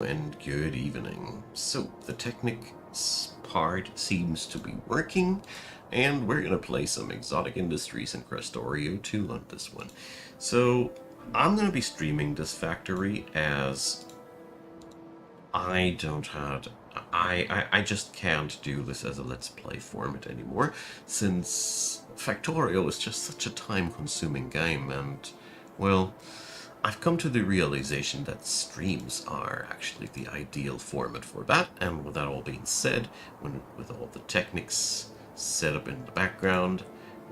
And good evening. So, the Technics part seems to be working, and we're gonna play some Exotic Industries and Krastorio 2 on this one. So, I'm gonna be streaming this factory as I don't have... I just can't do this as a Let's Play format anymore, since Factorio is just such a time-consuming game, and, well... I've come to the realization that streams are actually the ideal format for that, and with that all being said, with all the techniques set up in the background,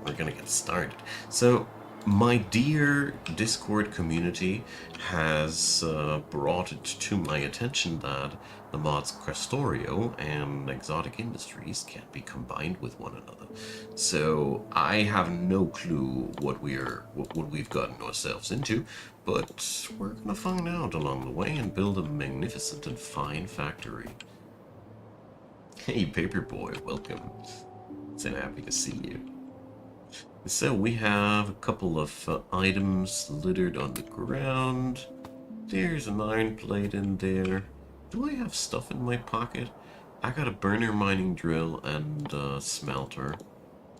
we're gonna get started. So, my dear Discord community has brought it to my attention that the mods Krastorio and Exotic Industries can't be combined with one another. So I have no clue what we've gotten ourselves into, but we're gonna find out along the way and build a magnificent and fine factory. Hey Paperboy, welcome. So happy to see you. So we have a couple of items littered on the ground. There's an iron plate in there. Do I have stuff in my pocket? I got a burner mining drill and a smelter.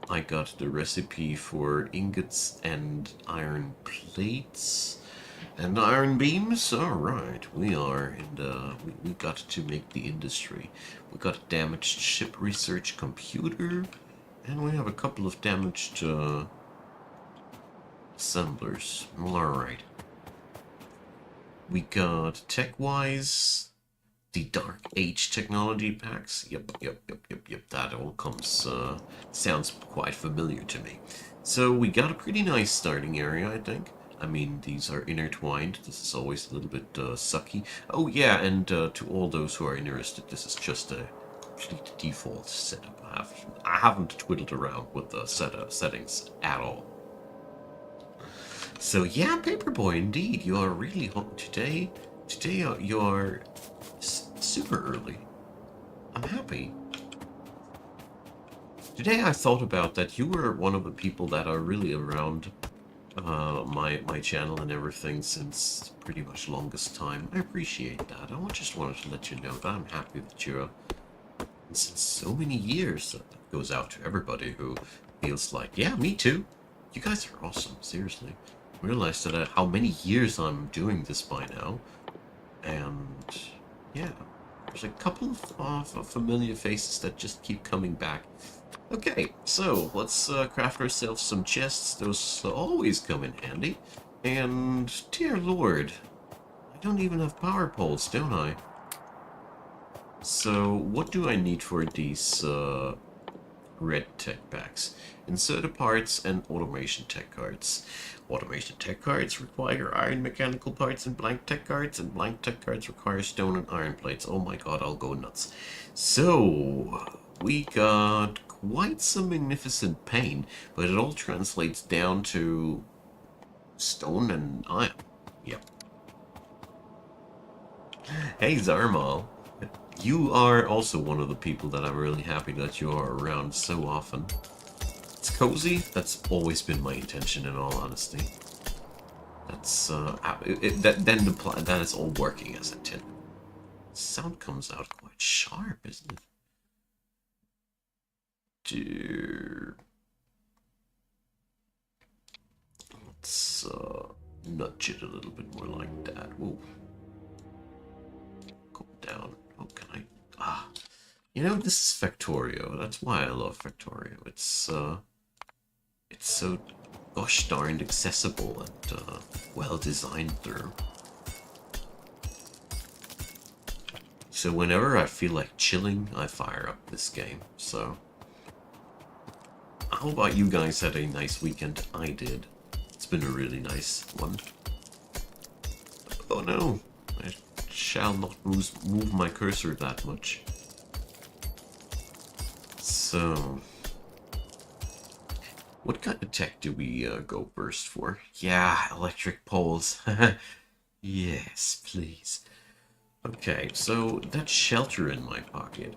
I got the recipe for ingots and iron plates and iron beams. Alright, we are in the... we got to make the industry. We got a damaged ship research computer. And we have a couple of damaged assemblers. Alright. We got tech-wise, the Dark Age technology packs. Yep. That all comes, sounds quite familiar to me. So we got a pretty nice starting area, I think. I mean, these are intertwined. This is always a little bit sucky. Oh yeah, and to all those who are interested, this is just a complete default setup. I haven't twiddled around with the settings at all. So yeah, Paperboy, indeed, you are really hot today. Today you are super early. I'm happy. Today I thought about that you were one of the people that are really around my channel and everything since pretty much longest time. I appreciate that. I just wanted to let you know that I'm happy that you're since so many years. That goes out to everybody who feels like, yeah, me too. You guys are awesome, seriously. Realized that how many years I'm doing this by now, and yeah, there's a couple of familiar faces that just keep coming back. Okay, so let's craft ourselves some chests. Those always come in handy. And dear lord, I don't even have power poles, don't I? So what do I need for these red tech packs? Inserter parts and automation tech cards. Automation tech cards require iron mechanical parts and blank tech cards require stone and iron plates. Oh my god, I'll go nuts. So we got quite some magnificent pain, but it all translates down to stone and iron. Yep. Hey Zarmal. You are also one of the people that I'm really happy that you are around so often. It's cozy. That's always been my intention, in all honesty. That's then it's all working as intended. Sound comes out quite sharp, isn't it? Let's nudge it a little bit more like that. Whoa. Go down. Oh, can I? Ah. You know, this is Factorio. That's why I love Factorio. It's so gosh darned accessible and well designed through. So whenever I feel like chilling, I fire up this game. So how about you guys had a nice weekend? I did. It's been a really nice one. Oh no, I shall not move my cursor that much. So, what kind of tech do we go first for? Yeah, electric poles. Yes, please. Okay, so that shelter in my pocket.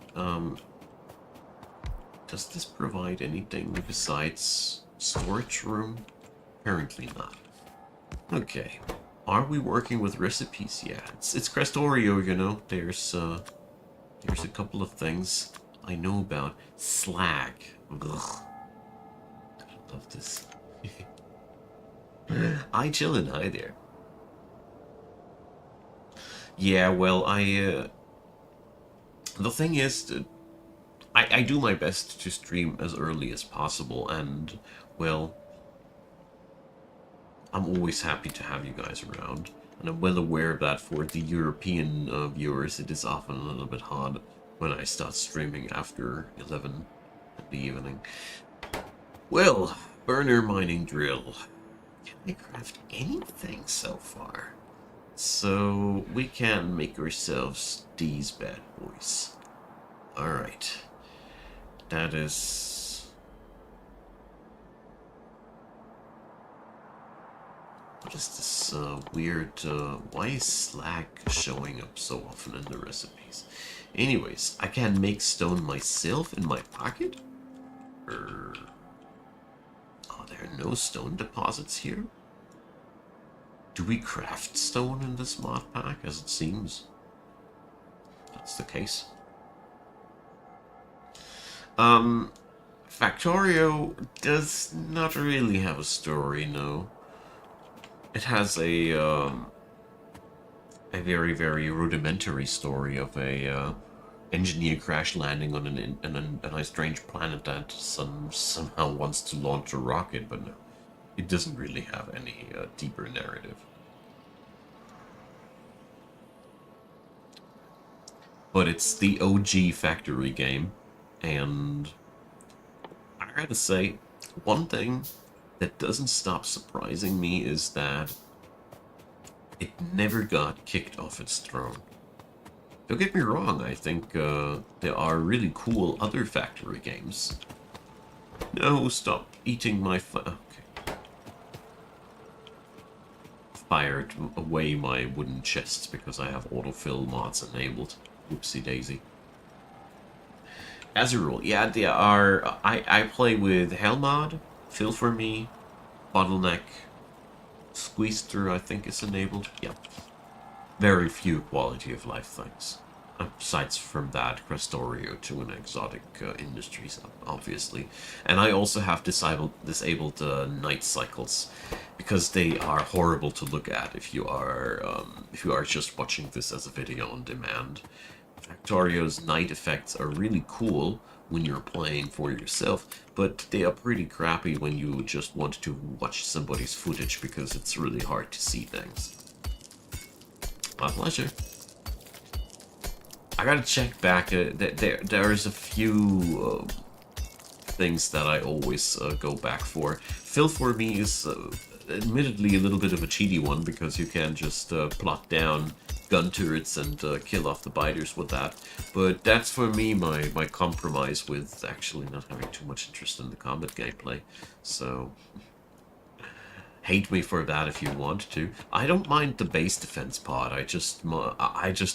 Does this provide anything besides storage room? Apparently not. Okay, Are we working with recipes? Yeah, it's Krastorio, you know. There's a couple of things I know about. Slag. Ugh, I love this. Hi, chillin'. Hi there. Yeah, well, the thing is, I do my best to stream as early as possible, and, well, I'm always happy to have you guys around. And I'm well aware that for the European viewers, it is often a little bit hard when I start streaming after 11 in the evening. Well, burner mining drill. Can I craft anything so far? So we can make ourselves these bad boys. Alright. That is... What is this weird... why is slag showing up so often in the recipes? Anyways, I can make stone myself in my pocket? Oh, there are no stone deposits here? Do we craft stone in this mod pack, as it seems? That's the case. Factorio does not really have a story, no. It has a very, very rudimentary story of a engineer crash landing on a strange planet that somehow wants to launch a rocket, but no, it doesn't really have any deeper narrative. But it's the OG factory game, and I gotta say, one thing that doesn't stop surprising me is that it never got kicked off its throne. Don't get me wrong, I think there are really cool other factory games. No, stop eating my okay. Fired away my wooden chests because I have autofill mods enabled. Oopsie daisy. As a rule, yeah, there are... I play with Hellmod, Fill for Me, Bottleneck, Squeeze Through, I think is enabled. Yep. Very few quality of life things. Besides from that, Krastorio to an exotic industries, obviously. And I also have disabled night cycles, because they are horrible to look at if you are just watching this as a video on demand. Factorio's night effects are really cool when you're playing for yourself, but they are pretty crappy when you just want to watch somebody's footage because it's really hard to see things. My pleasure. I gotta check back. There's a few things that I always go back for. Fill for Me is admittedly a little bit of a cheaty one because you can just plot down gun turrets and kill off the biters with that. But that's for me my compromise with actually not having too much interest in the combat gameplay. So hate me for that if you want to. I don't mind the base defense pod. I just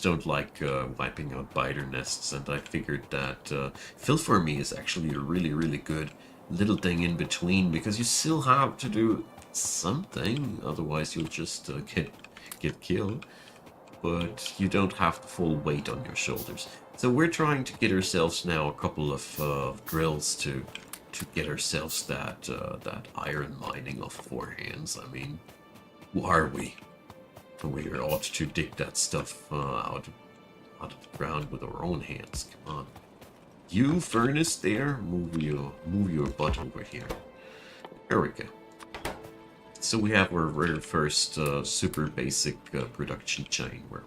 don't like wiping out biter nests, and I figured that Fill for Me is actually a really, really good little thing in between, because you still have to do something, otherwise you'll just get killed. But you don't have the full weight on your shoulders. So we're trying to get ourselves now a couple of drills to get ourselves that iron mining of 4 hands. I mean, who are we? We ought to dig that stuff out of the ground with our own hands. Come on, you furnace there, move your butt over here. There we go. So we have our very first super basic production chain where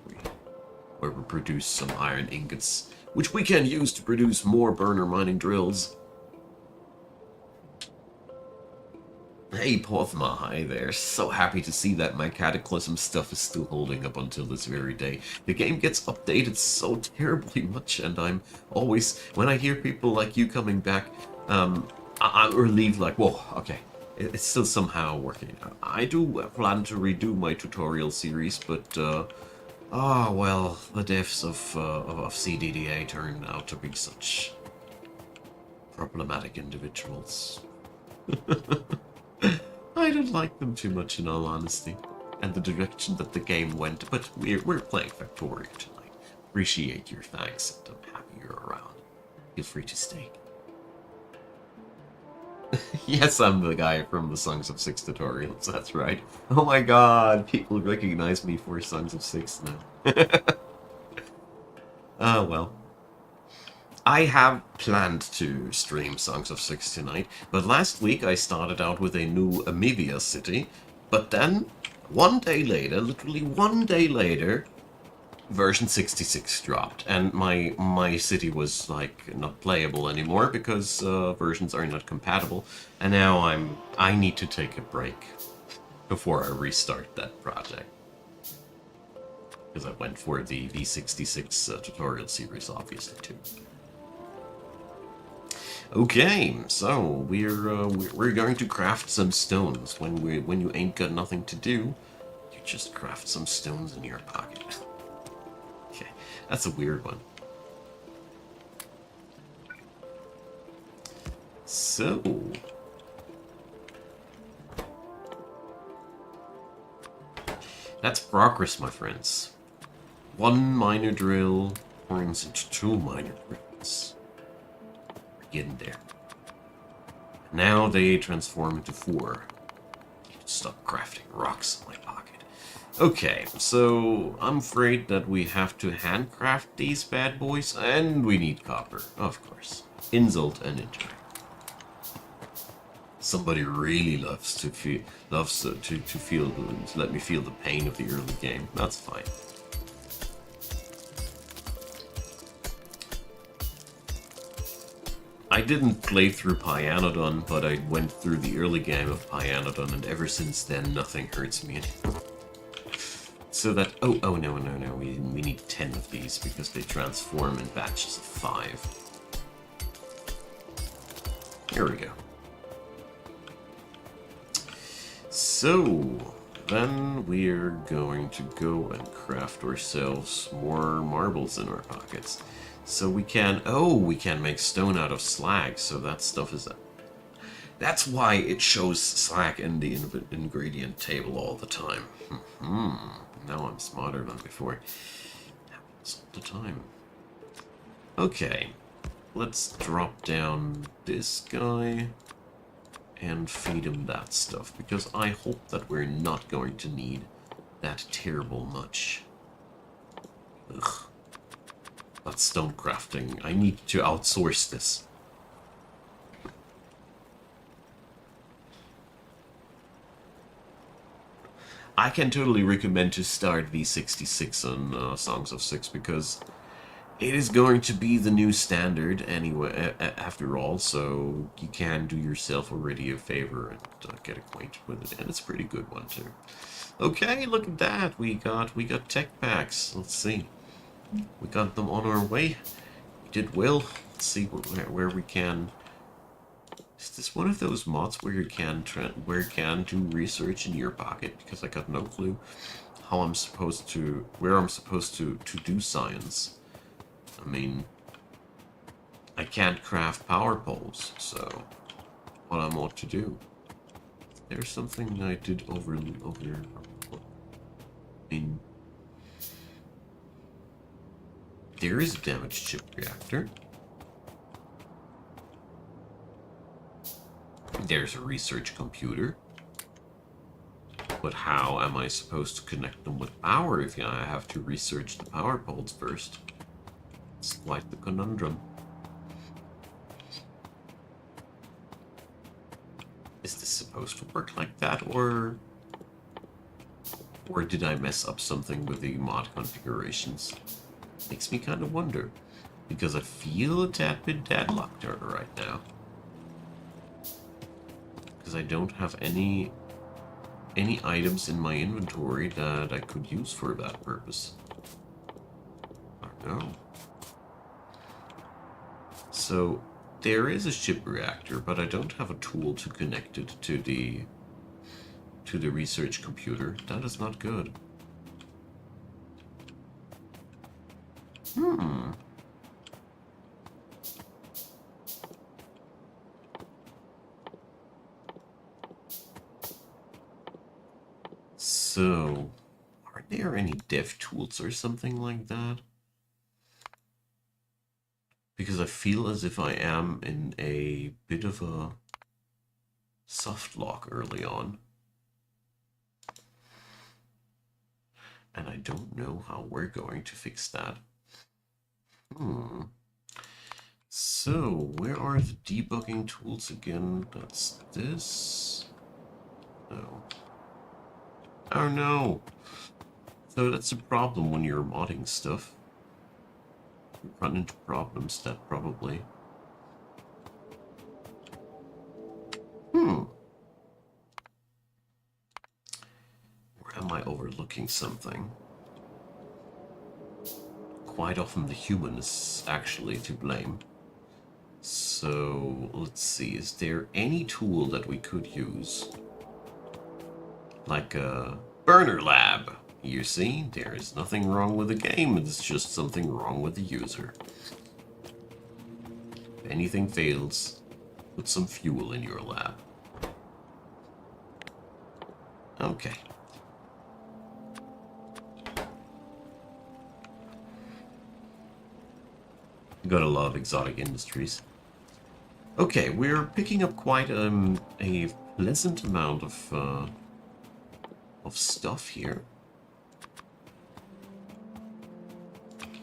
we produce some iron ingots, which we can use to produce more burner mining drills. Hey Porthma, hi there. So happy to see that my Cataclysm stuff is still holding up until this very day. The game gets updated so terribly much, and I'm always, when I hear people like you coming back, I'm relieved, like, whoa, okay. It's still somehow working out. I do plan to redo my tutorial series, but, oh, well, the devs of CDDA turned out to be such problematic individuals. I don't like them too much, in all honesty. and the direction that the game went, but we're playing Factorio tonight. Appreciate your thanks, and I'm happy you're around. Feel free to stay. Yes, I'm the guy from the Songs of Six tutorials, that's right. Oh my god, people recognize me for Songs of Six now. Well. I have planned to stream Songs of Six tonight, but last week I started out with a new Amivia city, but then, one day later, literally one day later, version 66 dropped, and my city was, like, not playable anymore because versions are not compatible, and now I need to take a break before I restart that project. Because I went for the V66 tutorial series, obviously, too. Okay, so we're going to craft some stones. When you ain't got nothing to do, you just craft some stones in your pocket. Okay, that's a weird one. So that's progress, my friends. One minor drill turns into two minor drills. We're getting there. Now they transform into four. Stop crafting rocks in my pocket. Okay, so I'm afraid that we have to handcraft these bad boys, and we need copper, of course. Insult and injury. Somebody really loves to feel to let me feel the pain of the early game. That's fine. I didn't play through Pyanodon, but I went through the early game of Pyanodon, and ever since then, nothing hurts me anymore. So that... Oh, no. We need 10 of these, because they transform in batches of 5. Here we go. So, then we're going to go and craft ourselves more marbles in our pockets. So we can... Oh, we can make stone out of slag, so that stuff is... That's why it shows slag in the ingredient table all the time. Now I'm smarter than before. Happens all the time. Okay, let's drop down this guy and feed him that stuff, because I hope that we're not going to need that terrible much. Ugh. That's stone crafting. I need to outsource this. I can totally recommend to start V66 on Songs of Six, because it is going to be the new standard anyway, after all, so you can do yourself already a favor and get acquainted with it, and it's a pretty good one too. Okay, look at that, we got tech packs. Let's see, we got them on our way. We did well. Let's see where we can. Is this one of those mods where you can do research in your pocket? Because I got no clue how I'm supposed to, where I'm supposed to do science. I mean, I can't craft power poles, so what I'm ought to do? There's something I did over. I mean, there is a damaged chip reactor. There's a research computer. But how am I supposed to connect them with power if I have to research the power poles first? It's quite the conundrum. Is this supposed to work like that, or did I mess up something with the mod configurations? Makes me kind of wonder, because I feel a tad bit deadlocked right now. Because I don't have any items in my inventory that I could use for that purpose. I don't know. So there is a ship reactor, but I don't have a tool to connect it to the research computer. That is not good. So, are there any dev tools or something like that? Because I feel as if I am in a bit of a soft lock early on. And I don't know how we're going to fix that. So, where are the debugging tools again? That's this. No. Oh no! So that's a problem when you're modding stuff. You run into problems that probably... Or am I overlooking something? Quite often the human is actually to blame. So, let's see, is there any tool that we could use? Like a burner lab. You see, there is nothing wrong with the game, it's just something wrong with the user. If anything fails, put some fuel in your lab. Okay. Gotta love exotic industries. Okay, we're picking up quite a pleasant amount of stuff here.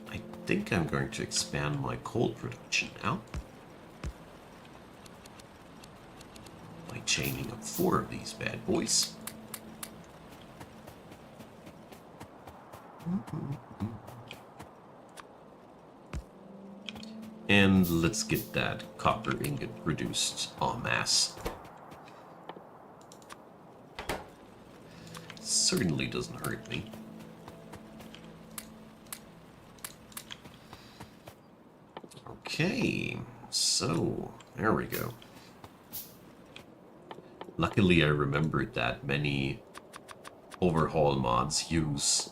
I think I'm going to expand my coal production now by chaining up 4 of these bad boys. And let's get that copper ingot reduced en masse. Certainly doesn't hurt me. Okay, so there we go. Luckily I remembered that many overhaul mods use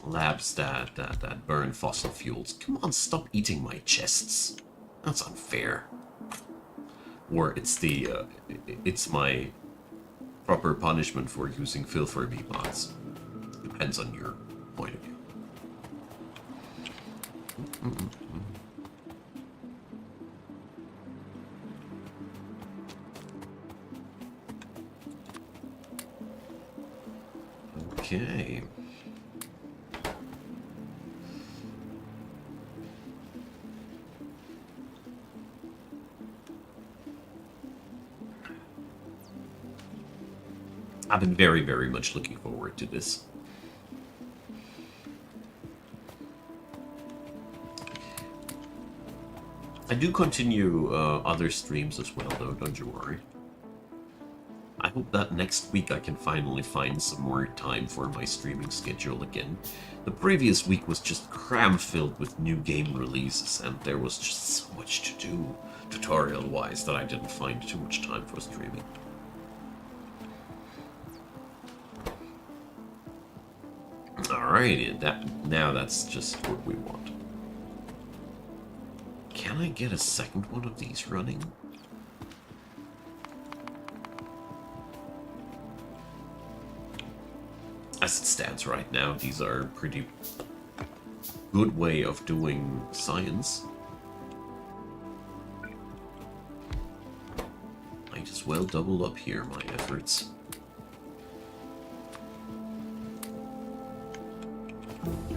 labs that burn fossil fuels. Come on, stop eating my chests. That's unfair. Or it's my proper punishment for using Filth4B mods. Depends on your point of view. Okay. I've been very, very much looking forward to this. I do continue other streams as well, though, don't you worry. I hope that next week I can finally find some more time for my streaming schedule again. The previous week was just cram-filled with new game releases, and there was just so much to do, tutorial-wise, that I didn't find too much time for streaming. Alrighty, now that's just what we want. Can I get a second one of these running? As it stands right now, these are a pretty good way of doing science. Might as well double up here my efforts.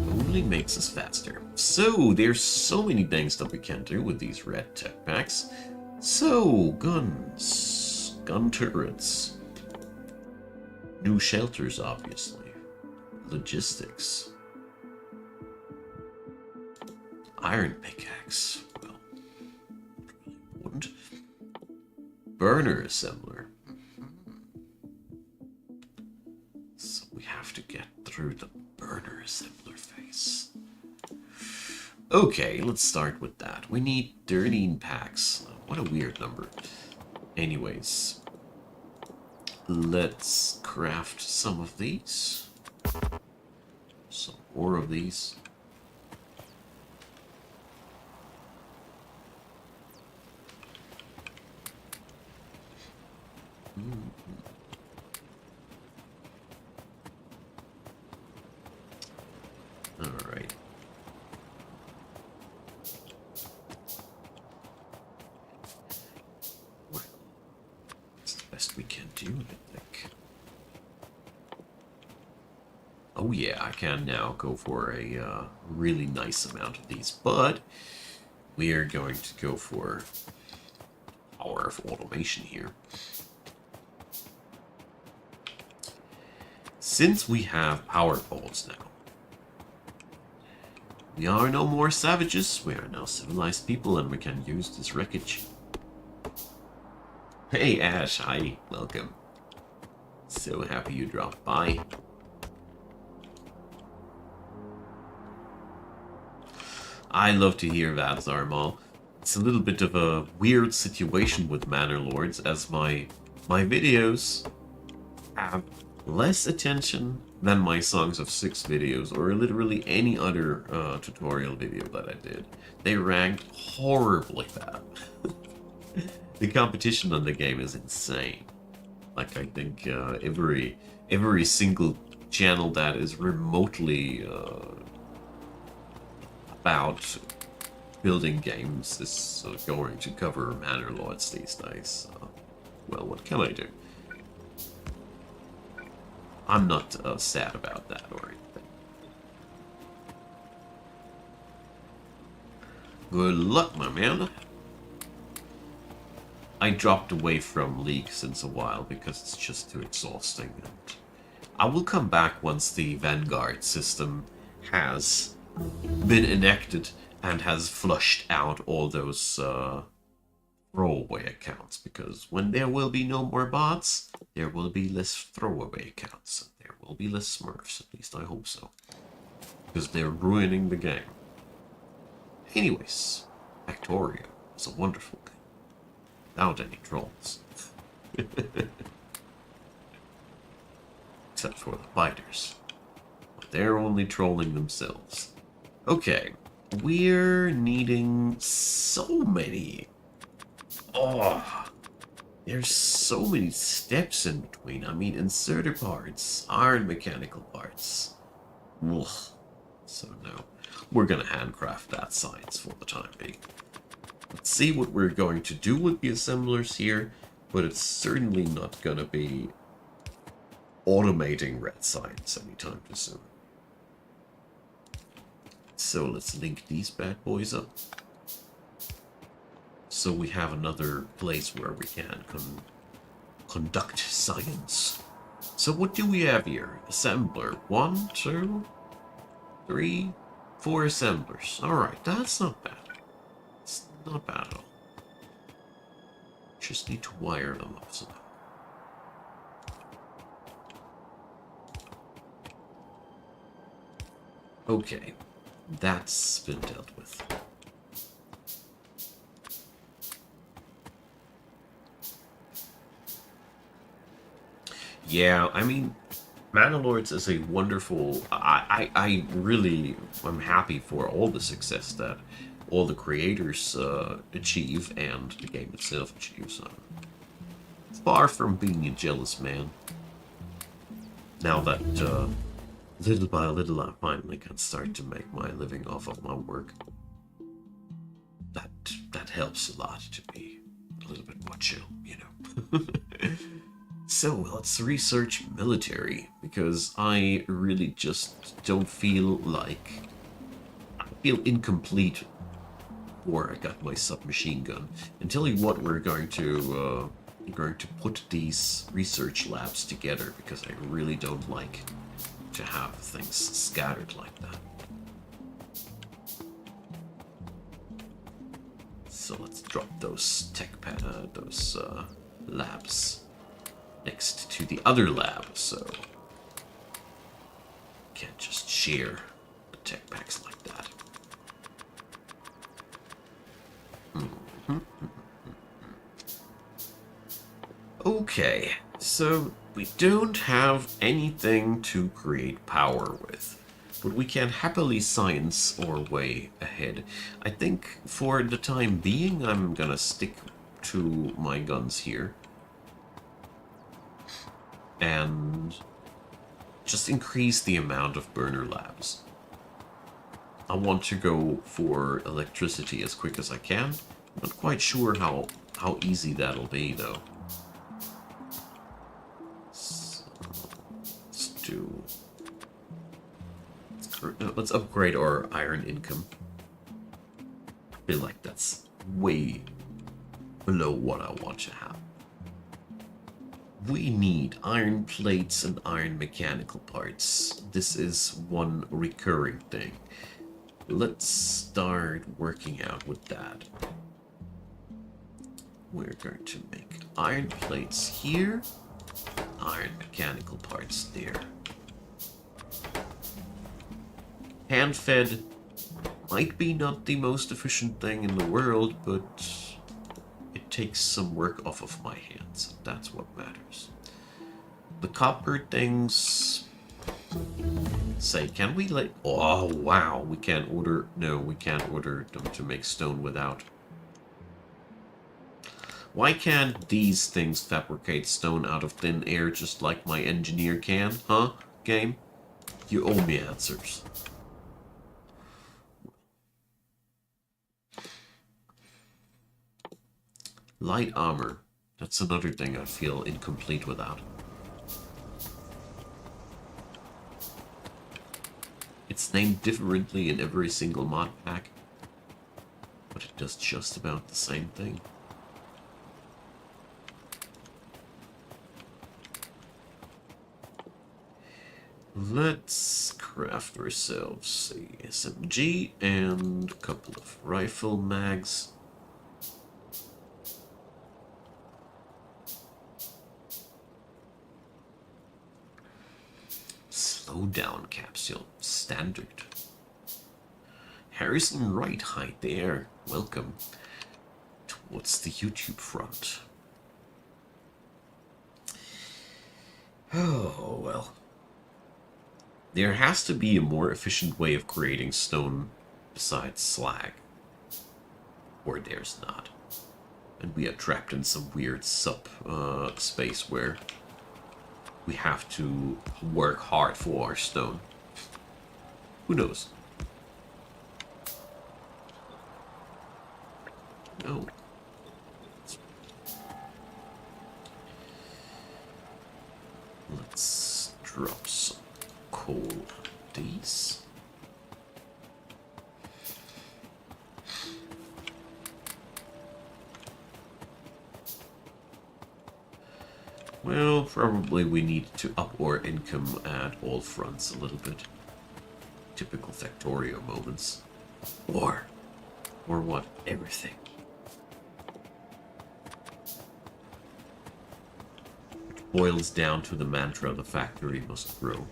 Only makes us faster. So, there's so many things that we can do with these red tech packs. So, guns, gun turrets, new shelters, obviously, logistics, iron pickaxe, well, really important, burner assembler. So we have to get through the burner assembler phase. Okay, let's start with that. We need 13 packs. What a weird number. Anyways, let's craft some of these. Some more of these. Oh yeah, I can now go for a really nice amount of these, but we are going to go for power of automation here. Since we have power poles now, we are no more savages, we are now civilized people, and we can use this wreckage. Hey Ash, hi, welcome. So happy you dropped by. I love to hear that, Zarmal. It's a little bit of a weird situation with Manor Lords, as my videos have less attention than my Songs of Six videos, or literally any other tutorial video that I did. They ranked horribly bad. The competition on the game is insane. Like, I think every single channel that is remotely about building games is going to cover Manor Lords these days. Well, what can I do? I'm not sad about that or anything. Good luck, my man. I dropped away from League since a while because it's just too exhausting. And I will come back once the Vanguard system has been enacted and has flushed out all those throwaway accounts, because when there will be no more bots, there will be less throwaway accounts, and there will be less Smurfs, at least I hope so, because they're ruining the game. Anyways, Factorio is a wonderful game, without any trolls. Except for the biters. But they're only trolling themselves. Okay, we're needing so many. Oh, there's so many steps in between. I mean, inserter parts, iron mechanical parts. Ugh. So no, we're gonna handcraft that science for the time being. Let's see what we're going to do with the assemblers here, but it's certainly not gonna be automating red science anytime too soon. So let's link these bad boys up. So we have another place where we can conduct science. So what do we have here? Assembler. 1, 2, 3, 4 assemblers. Alright, that's not bad. It's not bad at all. Just need to wire them up somehow. Okay, that's been dealt with. Yeah, I mean, Manor Lords is a wonderful. I really am happy for all the success that all the creators achieve and the game itself achieves. Far from being a jealous man. Now that little by little I finally can start to make my living off of my work. That helps a lot to be a little bit more chill, you know. So, let's research military, because I really just don't feel like... I feel incomplete before I got my submachine gun. And tell you what, we're going to put these research labs together, because I really don't like to have things scattered like that. So let's drop those those labs next to the other lab, so can't just share the tech packs like that. Okay, so we don't have anything to create power with, but we can happily science our way ahead. I think for the time being, I'm gonna stick to my guns here and just increase the amount of burner labs. I want to go for electricity as quick as I can. I'm not quite sure how easy that'll be, though. So, let's do Let's upgrade our iron income. I feel like that's way below what I want to have. We need iron plates and iron mechanical parts. This is one recurring thing. Let's start working out with that. We're going to make iron plates here, iron mechanical parts there. Hand-fed might be not the most efficient thing in the world, but it takes some work off of my hands. That's what matters. The copper things... Say, can we like... Oh, wow. We can't order... No, we can't order them to make stone without... Why can't these things fabricate stone out of thin air just like my engineer can? Huh, game? You owe me answers. Light armor. That's another thing I feel incomplete without. It's named differently in every single mod pack, but it does just about the same thing. Let's craft ourselves a SMG and a couple of rifle mags. Slow down capsule, standard. Harrison Wright, hi there. Welcome. Towards the YouTube front. Oh, well. There has to be a more efficient way of creating stone besides slag. Or there's not. And we are trapped in some weird space where we have to work hard for our stone. Who knows? No. Let's drop some coal on these. Well, probably we need to up our income at all fronts a little bit. Typical Factorio moments. Or what? Everything. It boils down to the mantra, the factory must grow.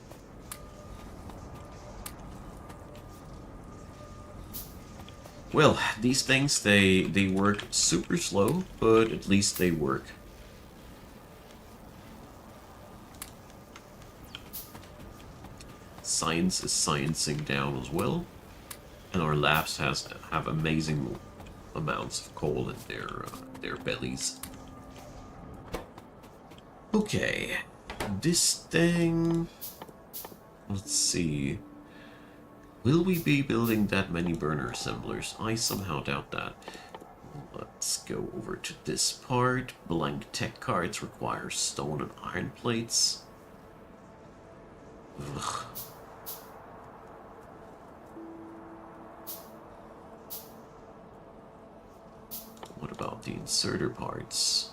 Well, these things, they work super slow, but at least they work. Science is sciencing down as well, and our labs have amazing amounts of coal in their bellies. Okay, this thing. Let's see. Will we be building that many burner assemblers? I somehow doubt that. Let's go over to this part. Blank tech cards require stone and iron plates. Ugh. What about the inserter parts?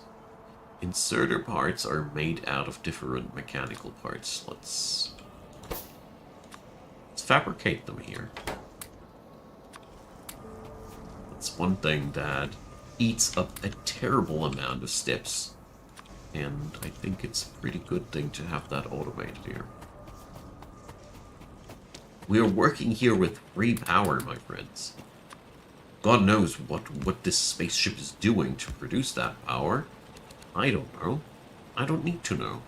Inserter parts are made out of different mechanical parts. Let's fabricate them here. That's one thing that eats up a terrible amount of steps. And I think it's a pretty good thing to have that automated here. We are working here with free power, my friends. God knows what this spaceship is doing to produce that power. I don't know. I don't need to know.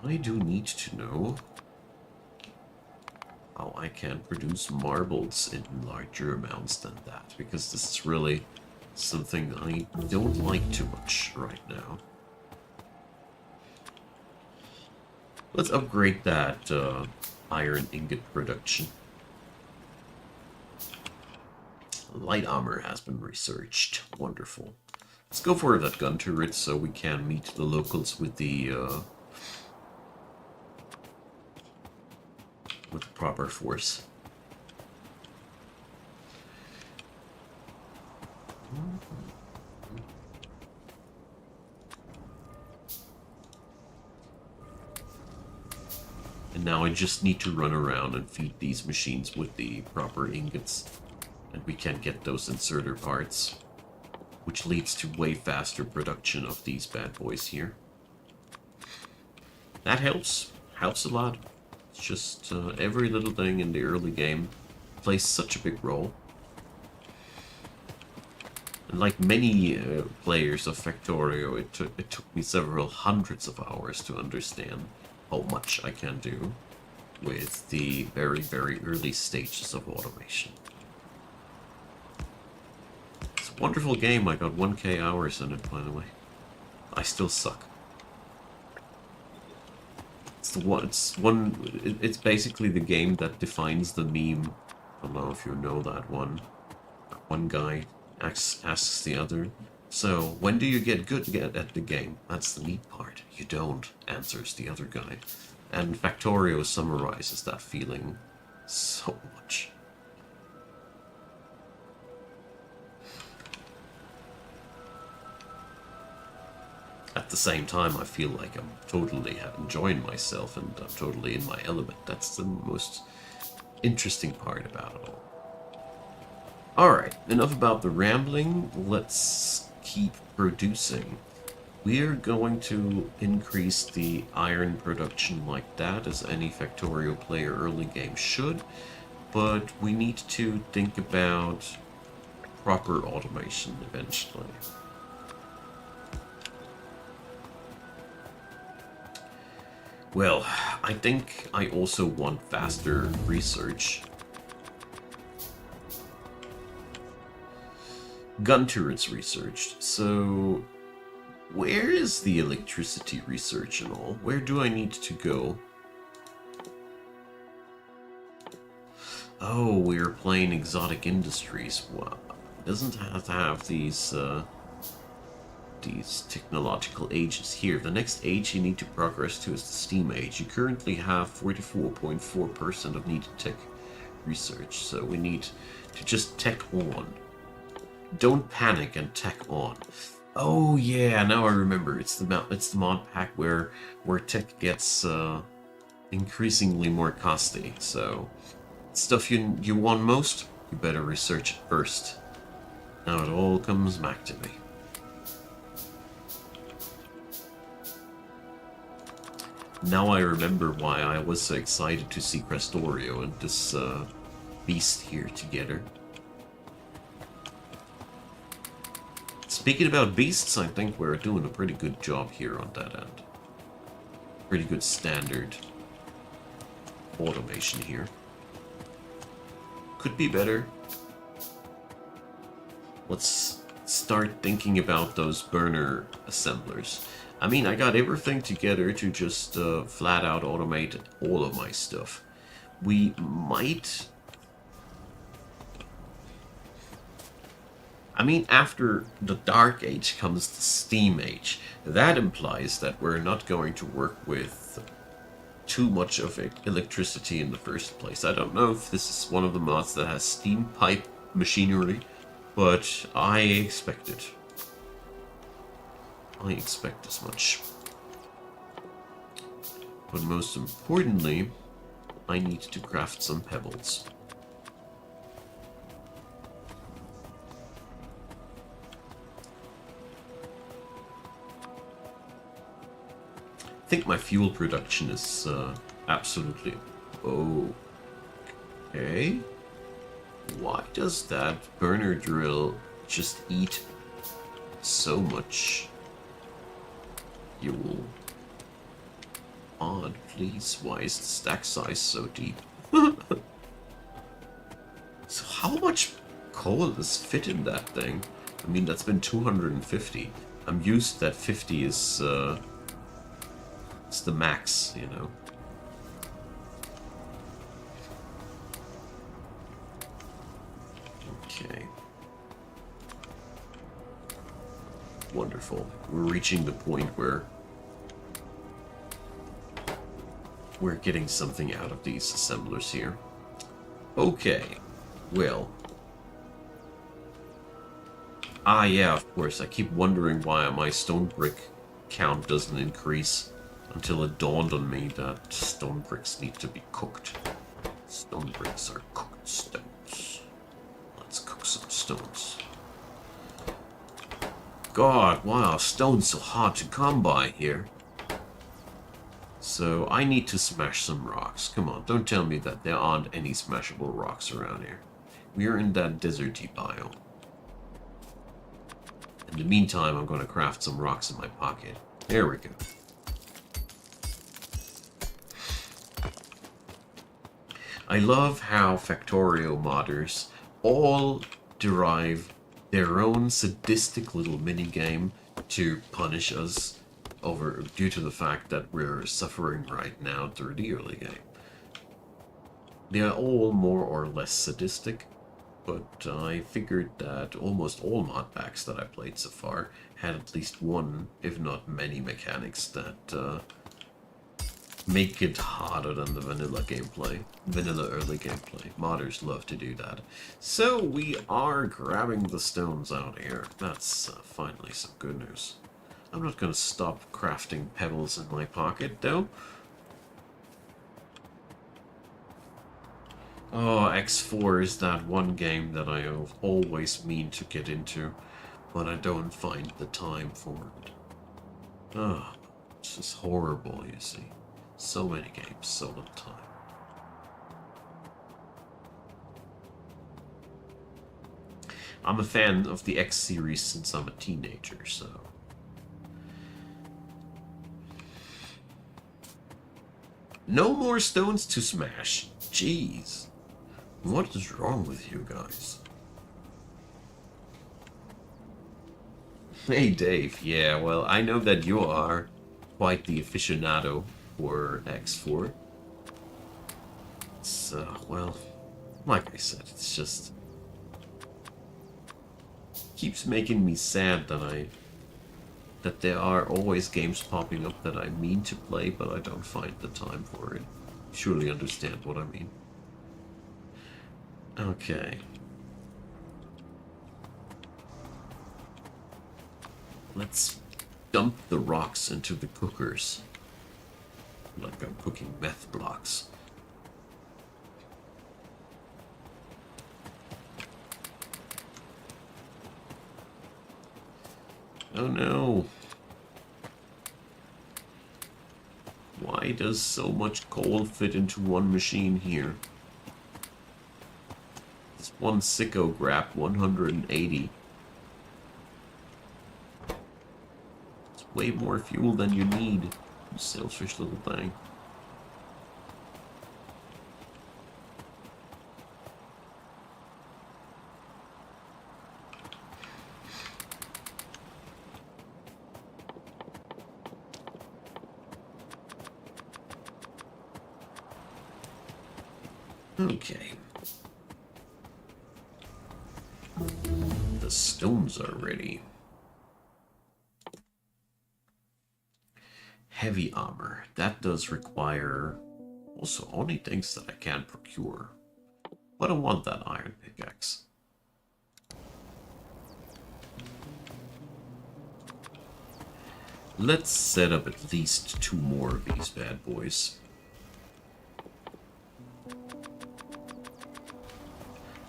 I do need to know how I can produce marbles in larger amounts than that, because this is really something I don't like too much right now. Let's upgrade that iron ingot production. Light armor has been researched. Wonderful. Let's go for that gun turret so we can meet the locals with the proper force. And now I just need to run around and feed these machines with the proper ingots. And we can get those inserter parts, which leads to way faster production of these bad boys here. That helps. Helps a lot. It's just every little thing in the early game plays such a big role. And like many players of Factorio, it took me several hundreds of hours to understand how much I can do with the very, very early stages of automation. It's a wonderful game. I got 1K hours in it, by the way. I still suck. It's basically the game that defines the meme. I don't know if you know that one. One guy asks the other, "So, when do you get good at the game?" "That's the neat part. You don't," answers the other guy. And Factorio summarizes that feeling so much. At the same time, I feel like I'm totally enjoying myself and I'm totally in my element. That's the most interesting part about it all. Alright, enough about the rambling. Let's keep producing. We're going to increase the iron production like that, as any Factorio player early game should. But we need to think about proper automation eventually. Well, I think I also want faster research. Gun turrets researched. So, where is the electricity research and all? Where do I need to go? Oh, we're playing exotic industries. Well, it doesn't have to have these technological ages here. The next age you need to progress to is the STEAM age. You currently have 44.4% of needed tech research, so we need to just tech on. Don't panic and tech on. Oh yeah, now I remember. It's the mod pack where tech gets increasingly more costly. So stuff you want most, you better research it first. Now it all comes back to me. Now I remember why I was so excited to see Krastorio and this beast here together. Speaking about beasts, I think we're doing a pretty good job here on that end. Pretty good standard automation here. Could be better. Let's start thinking about those burner assemblers. I mean, I got everything together to just flat out automate all of my stuff. We might... I mean, after the Dark Age comes the Steam Age. That implies that we're not going to work with too much of electricity in the first place. I don't know if this is one of the mods that has steam pipe machinery, but I expect it. I expect as much. But most importantly, I need to craft some pebbles. I think my fuel production is absolutely... Okay. Why does that burner drill just eat so much fuel? Odd, please. Why is the stack size so deep? So how much coal does fit in that thing? I mean, that's been 250. I'm used that 50 is it's the max, you know. Okay. Wonderful. We're reaching the point where we're getting something out of these assemblers here. Okay. Well. Ah, yeah, of course. I keep wondering why my stone brick count doesn't increase until it dawned on me that stone bricks need to be cooked. Stone bricks are cooked stones. Let's cook some stones. God, wow, stone's so hard to come by here. So I need to smash some rocks. Come on, don't tell me that there aren't any smashable rocks around here. We are in that deserty biome. In the meantime, I'm going to craft some rocks in my pocket. There we go. I love how Factorio modders all derive their own sadistic little minigame to punish us due to the fact that we're suffering right now through the early game. They are all more or less sadistic, but I figured that almost all mod packs that I played so far had at least one, if not many, mechanics that make it harder than the vanilla gameplay. Vanilla early gameplay. Modders love to do that. So we are grabbing the stones out here. That's finally some good news. I'm not going to stop crafting pebbles in my pocket, though. Oh, X4 is that one game that I always mean to get into, but I don't find the time for it. Ah, it's just horrible, you see. So many games, so little time. I'm a fan of the X series since I'm a teenager, so... No more stones to smash. Jeez. What is wrong with you guys? Hey Dave, yeah, well, I know that you are quite the aficionado for X4. It's, well, like I said, it's just... keeps making me sad that there are always games popping up that I mean to play, but I don't find the time for it. Surely understand what I mean. Okay. Let's dump the rocks into the cookers. Like I'm cooking meth blocks. Oh no. Why does so much coal fit into one machine here? This one sicko grabbed 180. It's way more fuel than you need, you selfish little thing. Okay. The stones are ready. Heavy armor. That does require also only things that I can procure. But I want that iron pickaxe. Let's set up at least 2 more of these bad boys.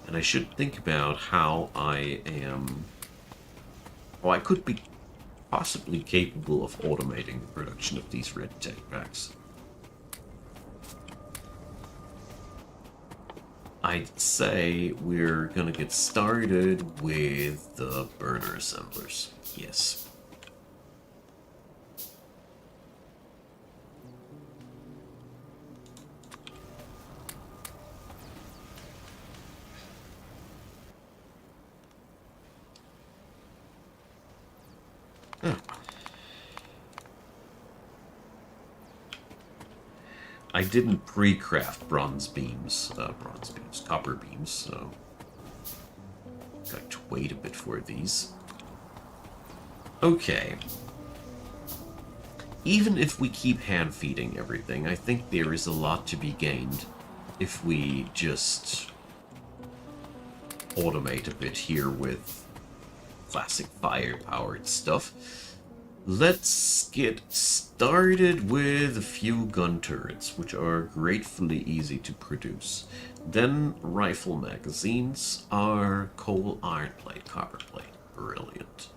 And I should think about how I am... Well, I could be possibly capable of automating the production of these red tech packs. I'd say we're gonna get started with the burner assemblers. Yes. I didn't pre-craft copper beams, so got to wait a bit for these. Okay. Even if we keep hand-feeding everything, I think there is a lot to be gained if we just automate a bit here with classic fire-powered stuff. Let's get started with a few gun turrets, which are gratefully easy to produce. Then rifle magazines are coal, iron plate, copper plate. Brilliant.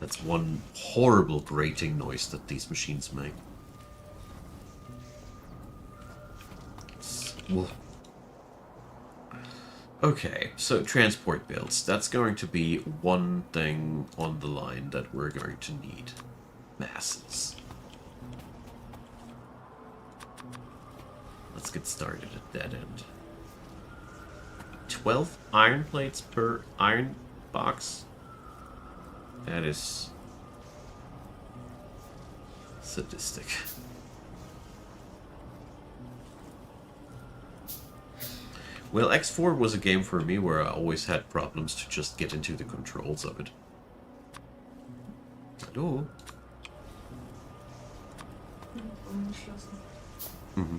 That's one horrible grating noise that these machines make. Well, okay, so transport builds. That's going to be one thing on the line that we're going to need. Masses. Let's get started at that end. 12 iron plates per iron box. That is sadistic. Well, X4 was a game for me where I always had problems to just get into the controls of it. Hello? Mm-hmm.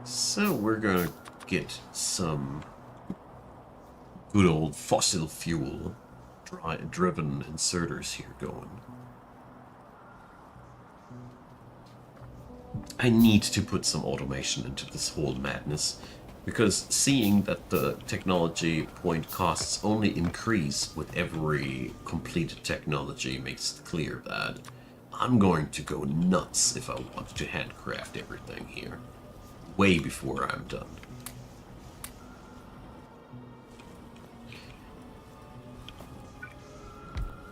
So we're gonna get some good old fossil fuel driven inserters here going. I need to put some automation into this whole madness, because seeing that the technology point costs only increase with every completed technology makes it clear that I'm going to go nuts if I want to handcraft everything here, way before I'm done.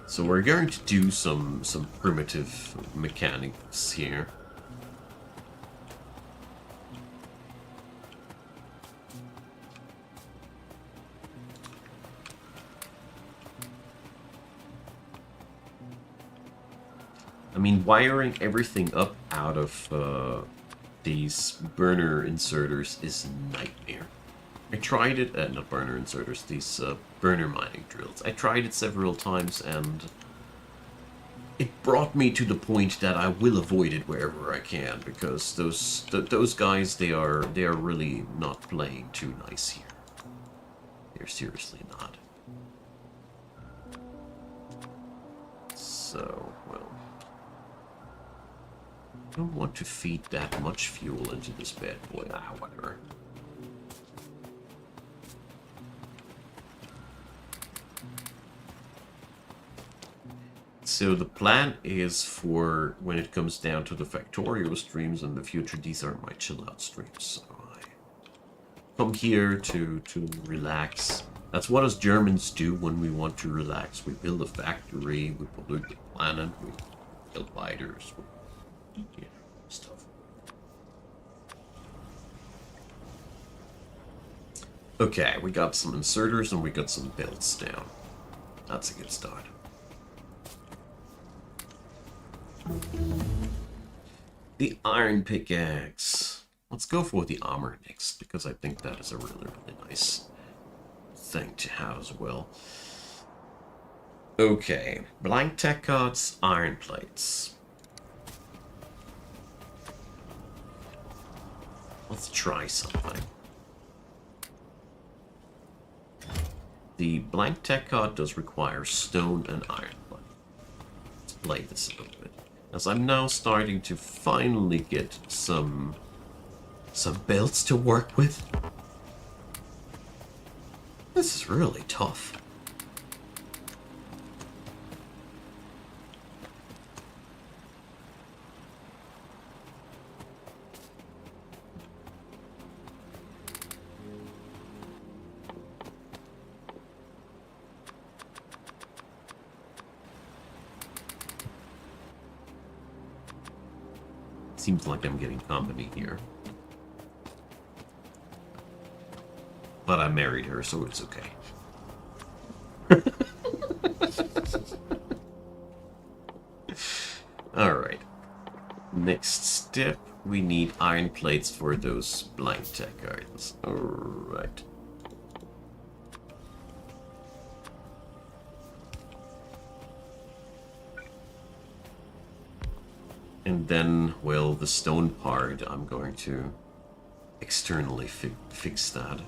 So we're going to do some primitive mechanics here. I mean, wiring everything up out of these burner inserters is a nightmare. I tried it, not burner inserters, these burner mining drills. I tried it several times and it brought me to the point that I will avoid it wherever I can, because those guys, they are really not playing too nice here. They're seriously not. So, well, I don't want to feed that much fuel into this bad boy. Ah, whatever. So the plan is for when it comes down to the Factorio streams in the future, these are my chill out streams. So I come here to relax. That's what us Germans do when we want to relax. We build a factory, we pollute the planet, we kill fighters, stuff. Okay, we got some inserters and we got some builds down. That's a good start. The iron pickaxe. Let's go for the armor next, because I think that is a really, really nice thing to have as well. Okay, blank tech cards, iron plates. Let's try something. The blank tech card does require stone and iron plate. Let's play this a little bit, as I'm now starting to finally get some belts to work with. This is really tough. Seems like I'm getting company here. But I married her, so it's okay. Alright. Next step, we need iron plates for those blank tech cards. Alright. And then, well, the stone part, I'm going to externally fix that.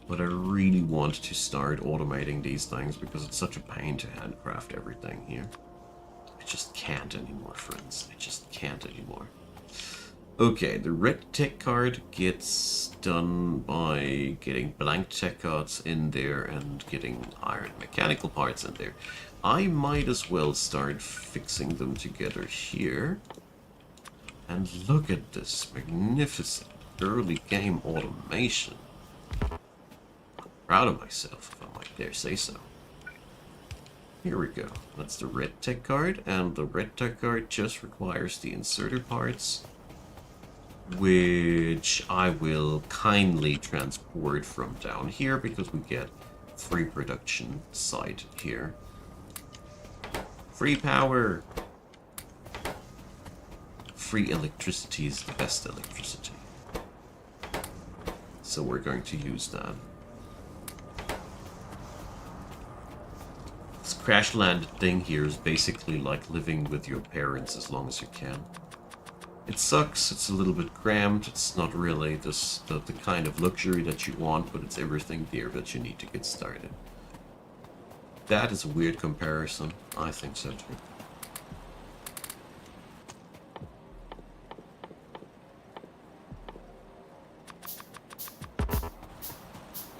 But I really want to start automating these things because it's such a pain to handcraft everything here. I just can't anymore, friends. I just can't anymore. Okay, the red tech card gets done by getting blank tech cards in there and getting iron mechanical parts in there. I might as well start fixing them together here. And look at this magnificent early game automation. I'm proud of myself, if I might dare say so. Here we go. That's the red tech card, and the red tech card just requires the inserter parts, which I will kindly transport from down here because we get free production site here. Free power! Free electricity is the best electricity. So we're going to use that. This crash landed thing here is basically like living with your parents as long as you can. It sucks, it's a little bit cramped, it's not really the kind of luxury that you want, but it's everything there that you need to get started. That is a weird comparison. I think so too.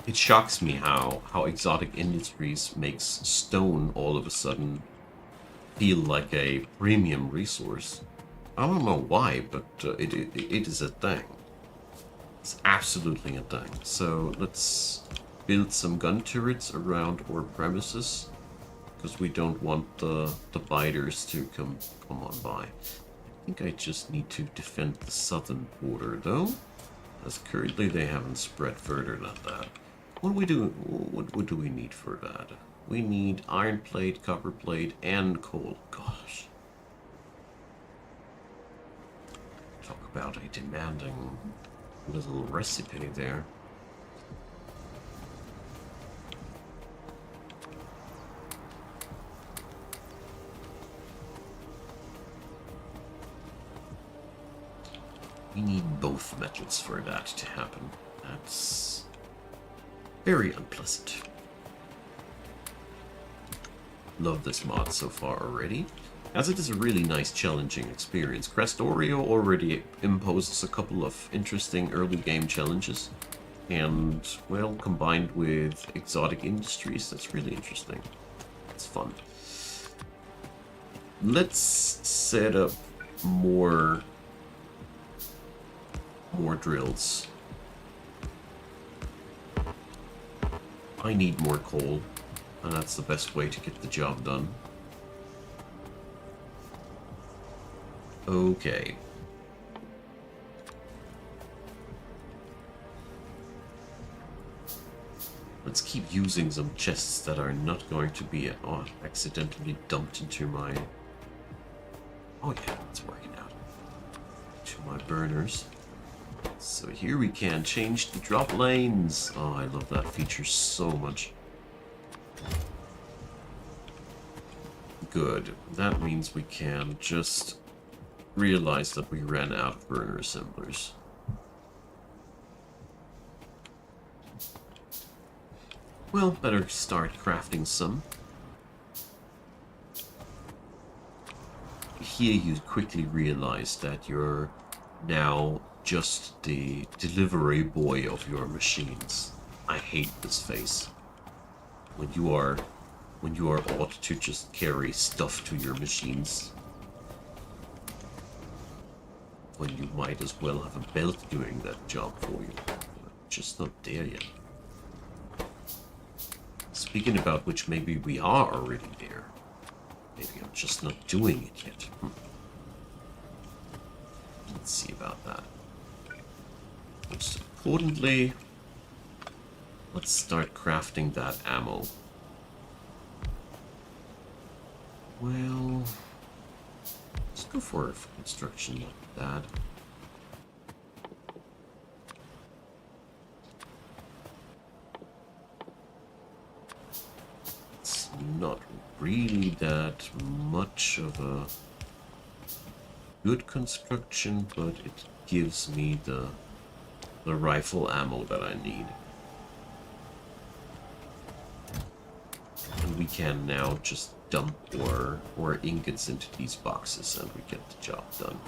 It shocks me how Exotic Industries makes stone all of a sudden feel like a premium resource. I don't know why, but it is a thing. It's absolutely a thing. So let's build some gun turrets around our premises, because we don't want the biters to come on by. I think I just need to defend the southern border, though, as currently they haven't spread further than that. What do we do? What do we need for that? We need iron plate, copper plate, and coal. Gosh. Talk about a demanding little recipe there. We need both metals for that to happen. That's very unpleasant. Love this mod so far already, as it is a really nice challenging experience. Krastorio already imposes a couple of interesting early game challenges, and well, combined with Exotic Industries, that's really interesting. It's fun. Let's set up more drills. I need more coal, and that's the best way to get the job done. Okay. Let's keep using some chests that are not going to be accidentally dumped into my... Oh yeah, it's working out. To my burners. So here we can change the drop lanes. Oh, I love that feature so much. Good. That means we can just realize that we ran out of burner assemblers. Well, better start crafting some. Here you quickly realize that you're now just the delivery boy of your machines. I hate this face. When you are ought to just carry stuff to your machines, when you might as well have a belt doing that job for you. Just not there yet. Speaking about which, maybe we are already there. Maybe I'm just not doing it yet. Let's see about that. Most importantly, let's start crafting that ammo. Well, it's go for construction like that. It's not really that much of a good construction, but it gives me the rifle ammo that I need. And we can now just dump or ingots into these boxes and we get the job done.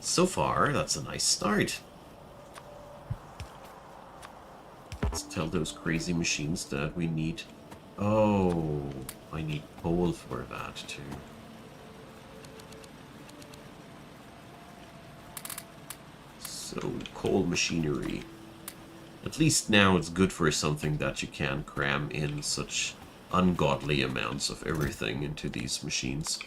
So far, that's a nice start. Let's tell those crazy machines that we need... Oh, I need coal for that too. So, coal machinery. At least now it's good for something that you can cram in such ungodly amounts of everything into these machines.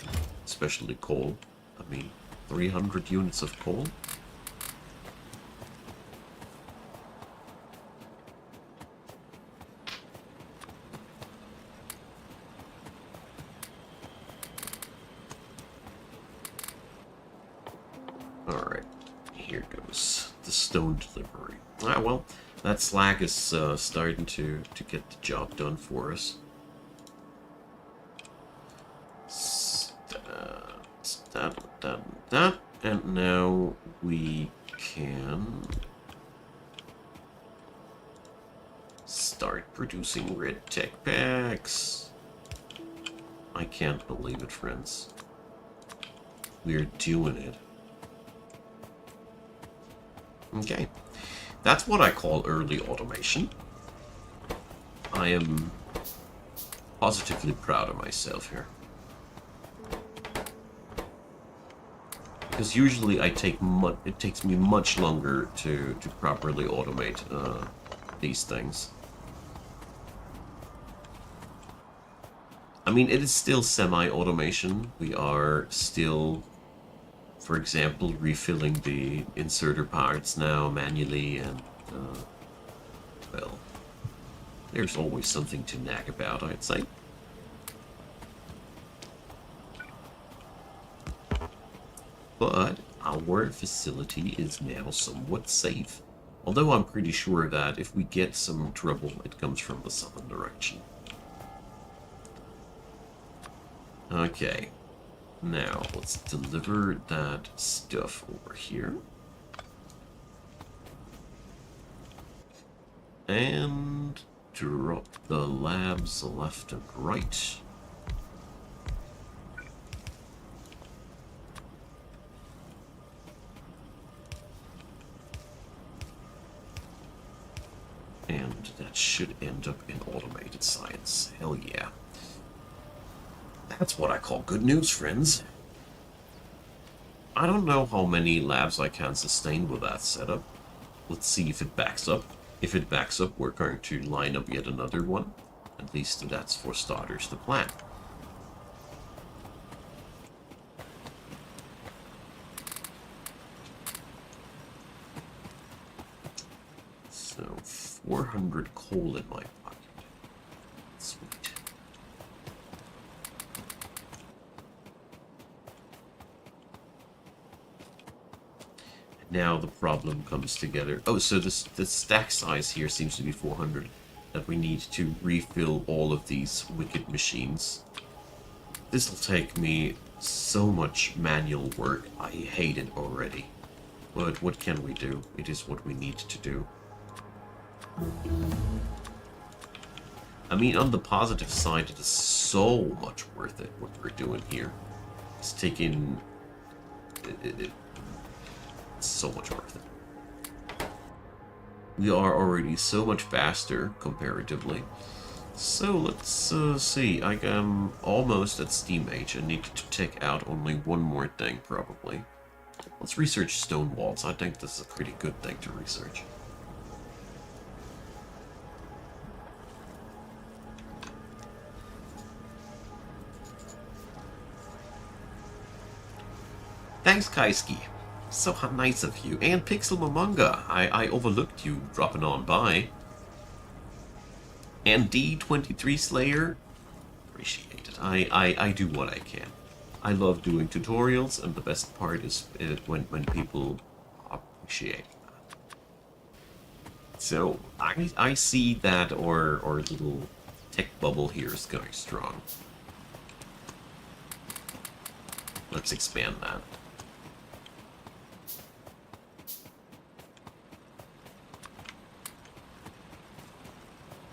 Especially coal. I mean, 300 units of coal? Alright, here goes the stone delivery. Ah, well, that slag is starting to get the job done for us. That, and now we can start producing red tech packs. I can't believe it, friends. We're doing it. Okay. That's what I call early automation. I am positively proud of myself here. Because usually it takes me much longer to properly automate these things. I mean, it is still semi-automation. We are still, for example, refilling the inserter parts now manually, and, well, there's always something to nag about, I'd say. But our facility is now somewhat safe. Although I'm pretty sure that if we get some trouble, it comes from the southern direction. Okay. Now, let's deliver that stuff over here. And drop the labs left and right. And that should end up in automated science. Hell yeah. That's what I call good news, friends. I don't know how many labs I can sustain with that setup. Let's see if it backs up. If it backs up, we're going to line up yet another one. At least that's for starters the plan. So, 400 coal in my pocket. Sweet. Now the problem comes together. Oh, so the stack size here seems to be 400. That we need to refill all of these wicked machines. This will take me so much manual work. I hate it already. But what can we do? It is what we need to do. I mean, on the positive side, it is so much worth it, what we're doing here. It's taking... it's so much worth it. We are already so much faster, comparatively. So, let's see. I am almost at steam age. I need to take out only one more thing, probably. Let's research stone walls. I think this is a pretty good thing to research. Thanks, Kaisuke. So nice of you. And Pixel Momonga. I overlooked you dropping on by. And D23 Slayer. Appreciate it. I do what I can. I love doing tutorials, and the best part is when people appreciate that. So I see that our little tech bubble here is going strong. Let's expand that.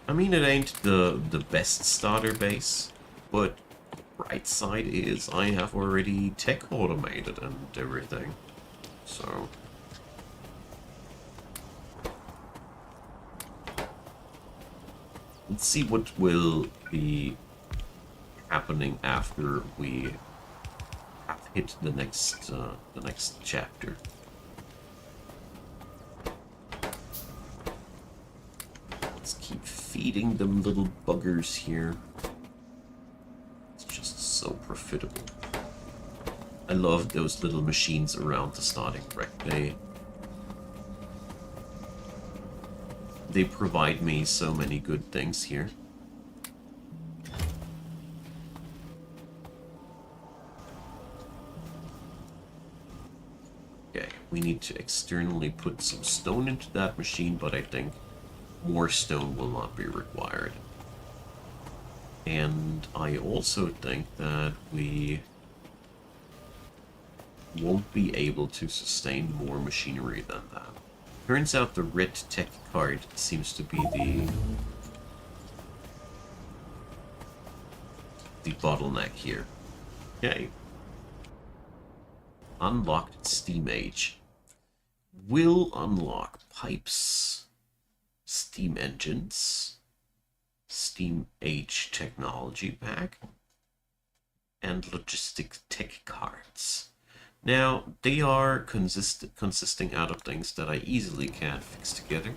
I mean, it ain't the best starter base, but right side is I have already tech automated and everything. So let's see what will be happening after we have hit the next chapter. Let's keep feeding them little buggers here. It's just so profitable. I love those little machines around the starting wreck bay. They provide me so many good things here. Okay, we need to externally put some stone into that machine, but I think more stone will not be required. And I also think that we won't be able to sustain more machinery than that. Turns out the red tech card seems to be the bottleneck here. Okay. Unlocked steam age. Will unlock pipes, steam engines, steam age technology pack, and logistic tech cards. Now, they are consisting out of things that I easily can fix together.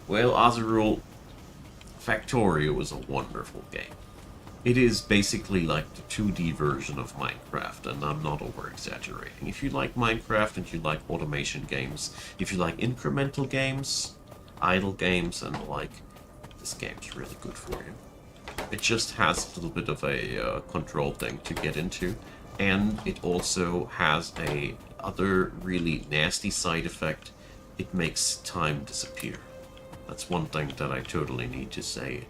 Well, as a rule, Factorio is a wonderful game. It is basically like the 2D version of Minecraft, and I'm not over-exaggerating. If you like Minecraft and you like automation games, if you like incremental games, idle games, and the like, this game's really good for you. It just has a little bit of a control thing to get into, and it also has a other really nasty side effect. It makes time disappear. That's one thing that I totally need to say.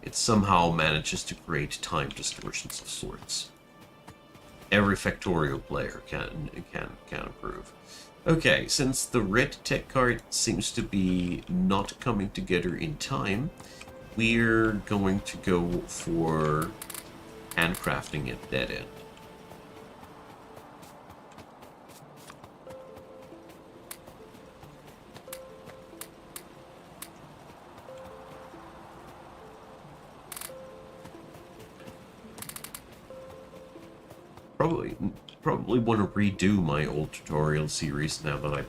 It somehow manages to create time distortions of sorts. Every Factorio player can approve. Okay, since the red tech card seems to be not coming together in time, we're going to go for handcrafting at dead end. Probably want to redo my old tutorial series now that I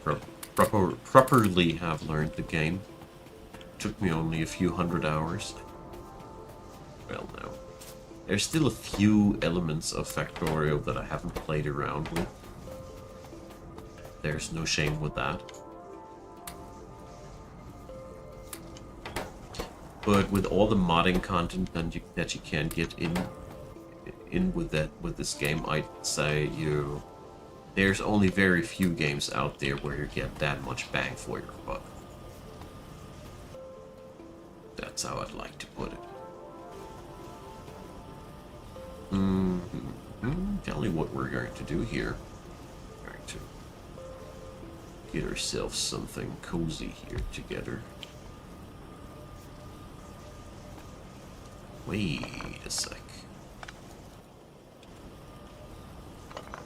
properly have learned the game. Took me only a few hundred hours. Well, no. There's still a few elements of Factorio that I haven't played around with. There's no shame with that. But with all the modding content that you can get in with this game, I'd say there's only very few games out there where you get that much bang for your buck. That's how I'd like to put it. Tell me what we're going to do here. We're going to get ourselves something cozy here together. Wait a sec.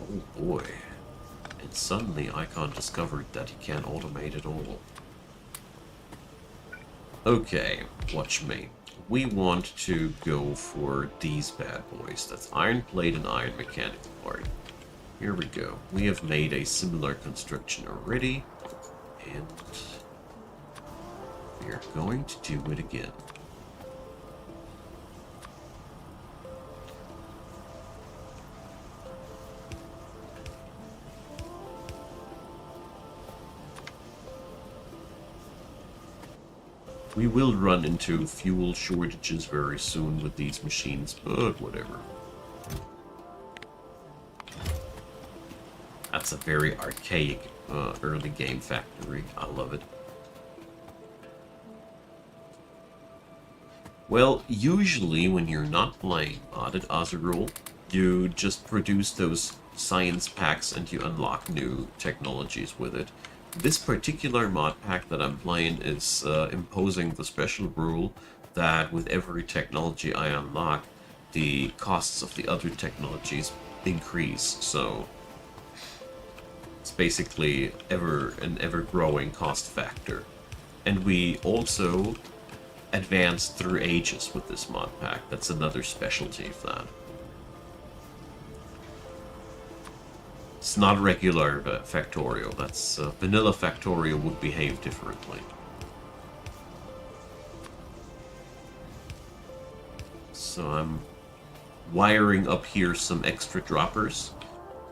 Oh boy. And suddenly Icon discovered that he can't automate it all. Okay, watch me. We want to go for these bad boys. That's iron plate and iron mechanical part. Here we go. We have made a similar construction already. And we are going to do it again. We will run into fuel shortages very soon with these machines, but whatever. That's a very archaic early game factory. I love it. Well, usually when you're not playing modded as a rule, you just produce those science packs and you unlock new technologies with it. This particular mod pack that I'm playing is imposing the special rule that with every technology I unlock, the costs of the other technologies increase. So it's basically an ever-growing cost factor. And we also advance through ages with this mod pack. That's another specialty of that. It's not regular Factorio. That's vanilla Factorio would behave differently. So I'm wiring up here some extra droppers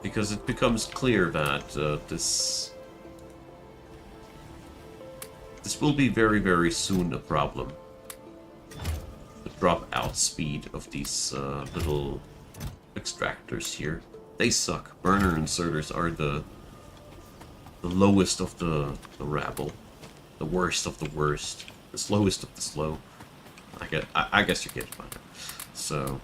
because it becomes clear that this will be very, very soon a problem. The drop-out speed of these little extractors here. They suck. Burner inserters are the lowest of the rabble. The worst of the worst. The slowest of the slow. I guess you get it by now. So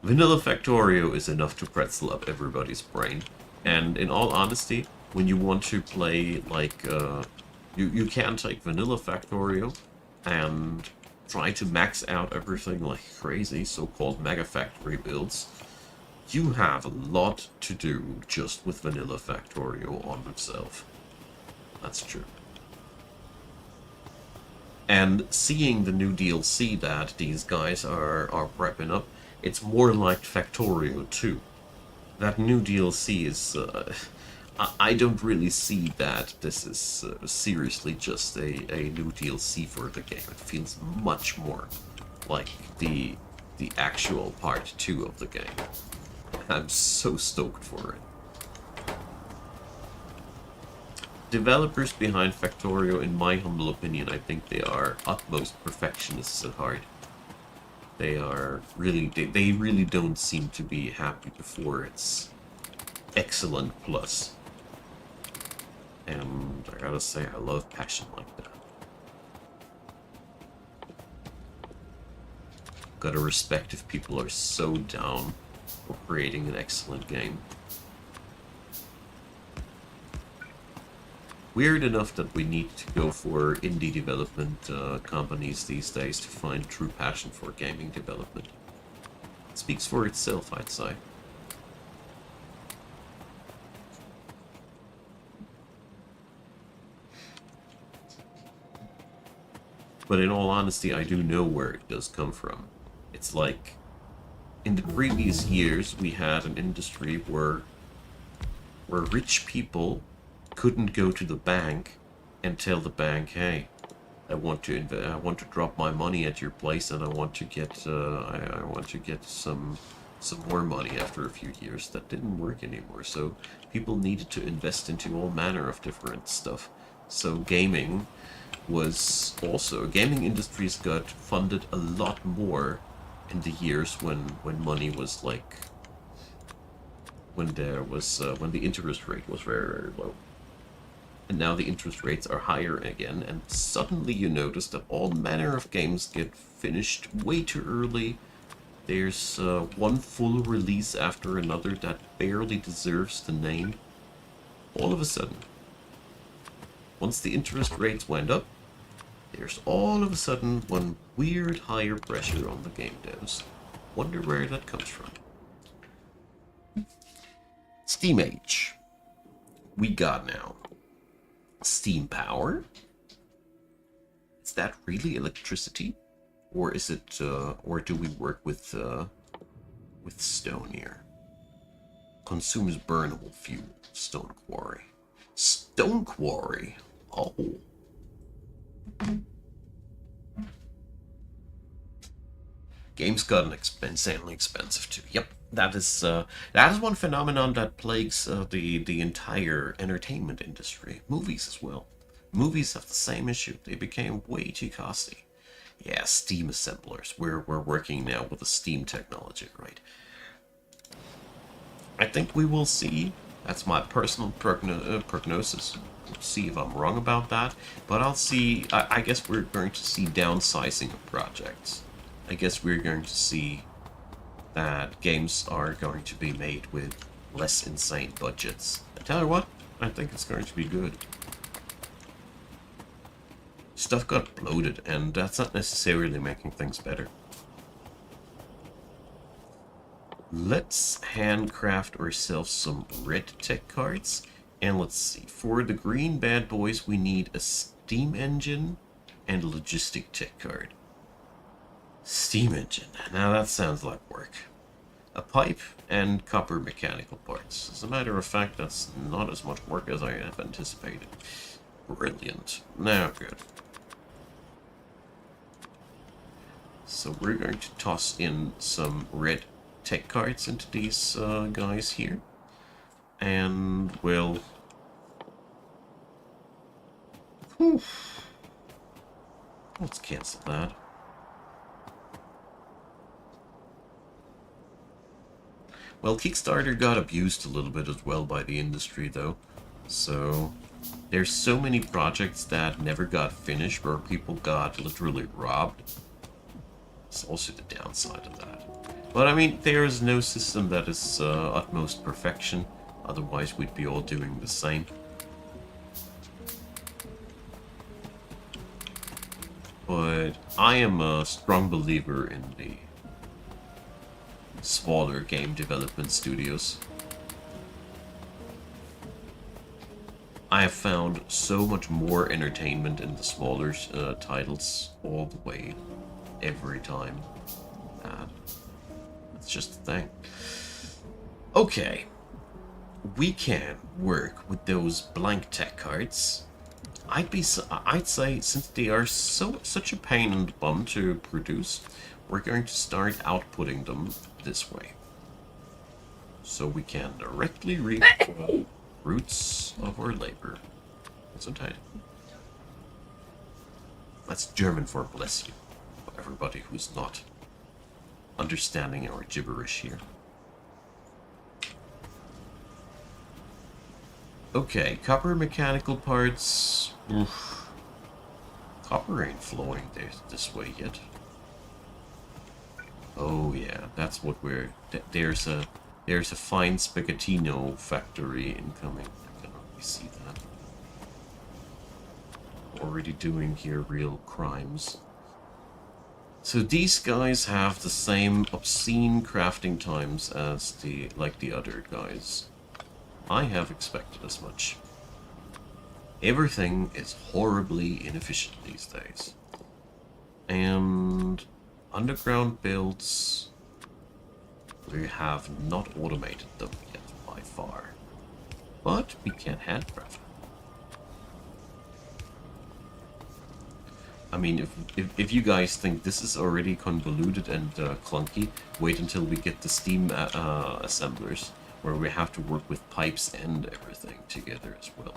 Vanilla Factorio is enough to pretzel up everybody's brain. And in all honesty, when you want to play like you can take Vanilla Factorio and try to max out everything like crazy, so-called Mega Factory builds. You have a lot to do just with Vanilla Factorio on itself. That's true. And seeing the new DLC that these guys are prepping up, it's more like Factorio 2. That new DLC is... I don't really see that this is seriously just a new DLC for the game. It feels much more like the actual part 2 of the game. I'm so stoked for it. Developers behind Factorio, in my humble opinion, I think they are utmost perfectionists at heart. They are really, they really don't seem to be happy before it's excellent plus. And I gotta say, I love passion like that. Gotta respect if people are so down for creating an excellent game. Weird enough that we need to go for indie development companies these days to find true passion for gaming development. It speaks for itself, I'd say. But in all honesty, I do know where it does come from. It's like, in the previous years, we had an industry where rich people couldn't go to the bank and tell the bank, hey, I want to drop my money at your place, and I want to get I want to get some more money after a few years. That didn't work anymore. So people needed to invest into all manner of different stuff. So gaming industries got funded a lot more in the years when money was like when the interest rate was very, very low. And now the interest rates are higher again, and suddenly you notice that all manner of games get finished way too early. There's one full release after another that barely deserves the name. All of a sudden, once the interest rates went up, there's all of a sudden one weird higher pressure on the game devs. Wonder where that comes from. Steam Age. We got now steam power. Is that really electricity, or is it? Or do we work with stone here? Consumes burnable fuel. Stone quarry. Stone quarry. Oh. Games gotten insanely expensive too. Yep, that is one phenomenon that plagues the entire entertainment industry. Movies as well. Movies have the same issue. They became way too costly. Yeah, Steam assemblers. We're working now with the Steam technology, right? I think we will see. That's my personal prognosis. We'll see if I'm wrong about that. But I'll see. I guess we're going to see downsizing of projects. I guess we're going to see that games are going to be made with less insane budgets. I tell you what, I think it's going to be good. Stuff got bloated, and that's not necessarily making things better. Let's handcraft ourselves some red tech cards. And let's see, for the green bad boys, we need a steam engine and a logistic tech card. Steam engine, now that sounds like work. A pipe and copper mechanical parts. As a matter of fact, that's not as much work as I have anticipated. Brilliant. Now good. So we're going to toss in some red tech cards into these guys here. And we'll... Whew. Let's cancel that. Well, Kickstarter got abused a little bit as well by the industry, though. So, there's so many projects that never got finished where people got literally robbed. It's also the downside of that. But I mean, there is no system that is utmost perfection. Otherwise, we'd be all doing the same. But I am a strong believer in the smaller game development studios. I have found so much more entertainment in the smaller titles all the way, every time. That's just the thing. Okay, we can work with those blank tech cards. I'd say since they are such a pain in the bum to produce, we're going to start outputting them this way. So we can directly reap the fruits of our labor. Gesundheit. That's German for bless you. For everybody who's not understanding our gibberish here. Okay, copper mechanical parts. Oof. Copper ain't flowing this way yet. Oh yeah, that's what we're... There's a fine spaghettino factory incoming. I can already see that. Already doing here real crimes. So these guys have the same obscene crafting times as the other guys. I have expected as much. Everything is horribly inefficient these days. And underground builds, we have not automated them yet by far. But we can handcraft them. I mean, if you guys think this is already convoluted and clunky, wait until we get the Steam assemblers, where we have to work with pipes and everything together as well.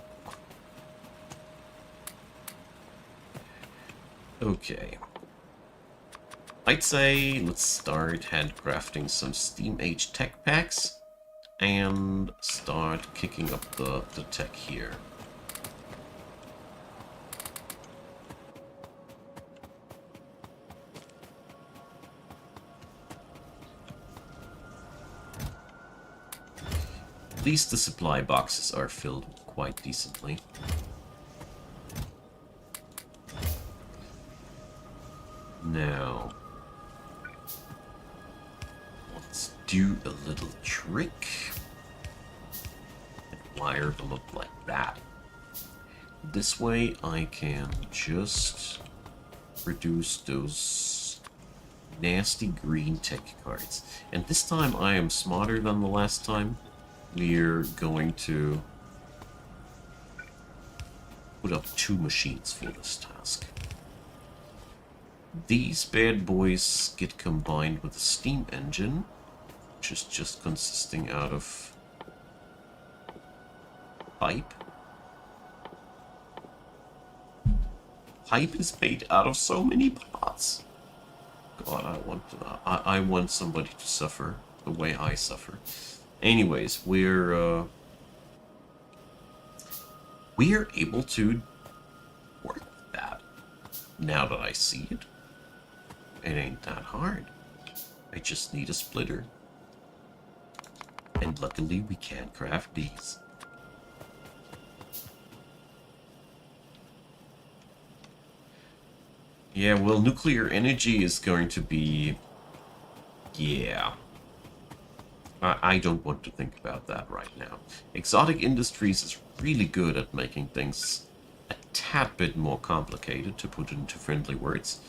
Okay. I'd say let's start handcrafting some Steam Age tech packs and start kicking up the tech here. At least the supply boxes are filled quite decently. Now, let's do a little trick and wire them up like that. This way I can just produce those nasty green tech cards. And this time I am smarter than the last time. We're going to put up 2 machines for this task. these bad boys get combined with a steam engine, which is just consisting out of pipe. Pipe is made out of so many parts. God, I want somebody to suffer the way I suffer. Anyways, we're able to work with that. Now that I see it, it ain't that hard. I just need a splitter. And luckily we can craft these. Yeah, well, nuclear energy is going to be... Yeah. I don't want to think about that right now. Exotic Industries is really good at making things a tad bit more complicated, to put it into friendly words.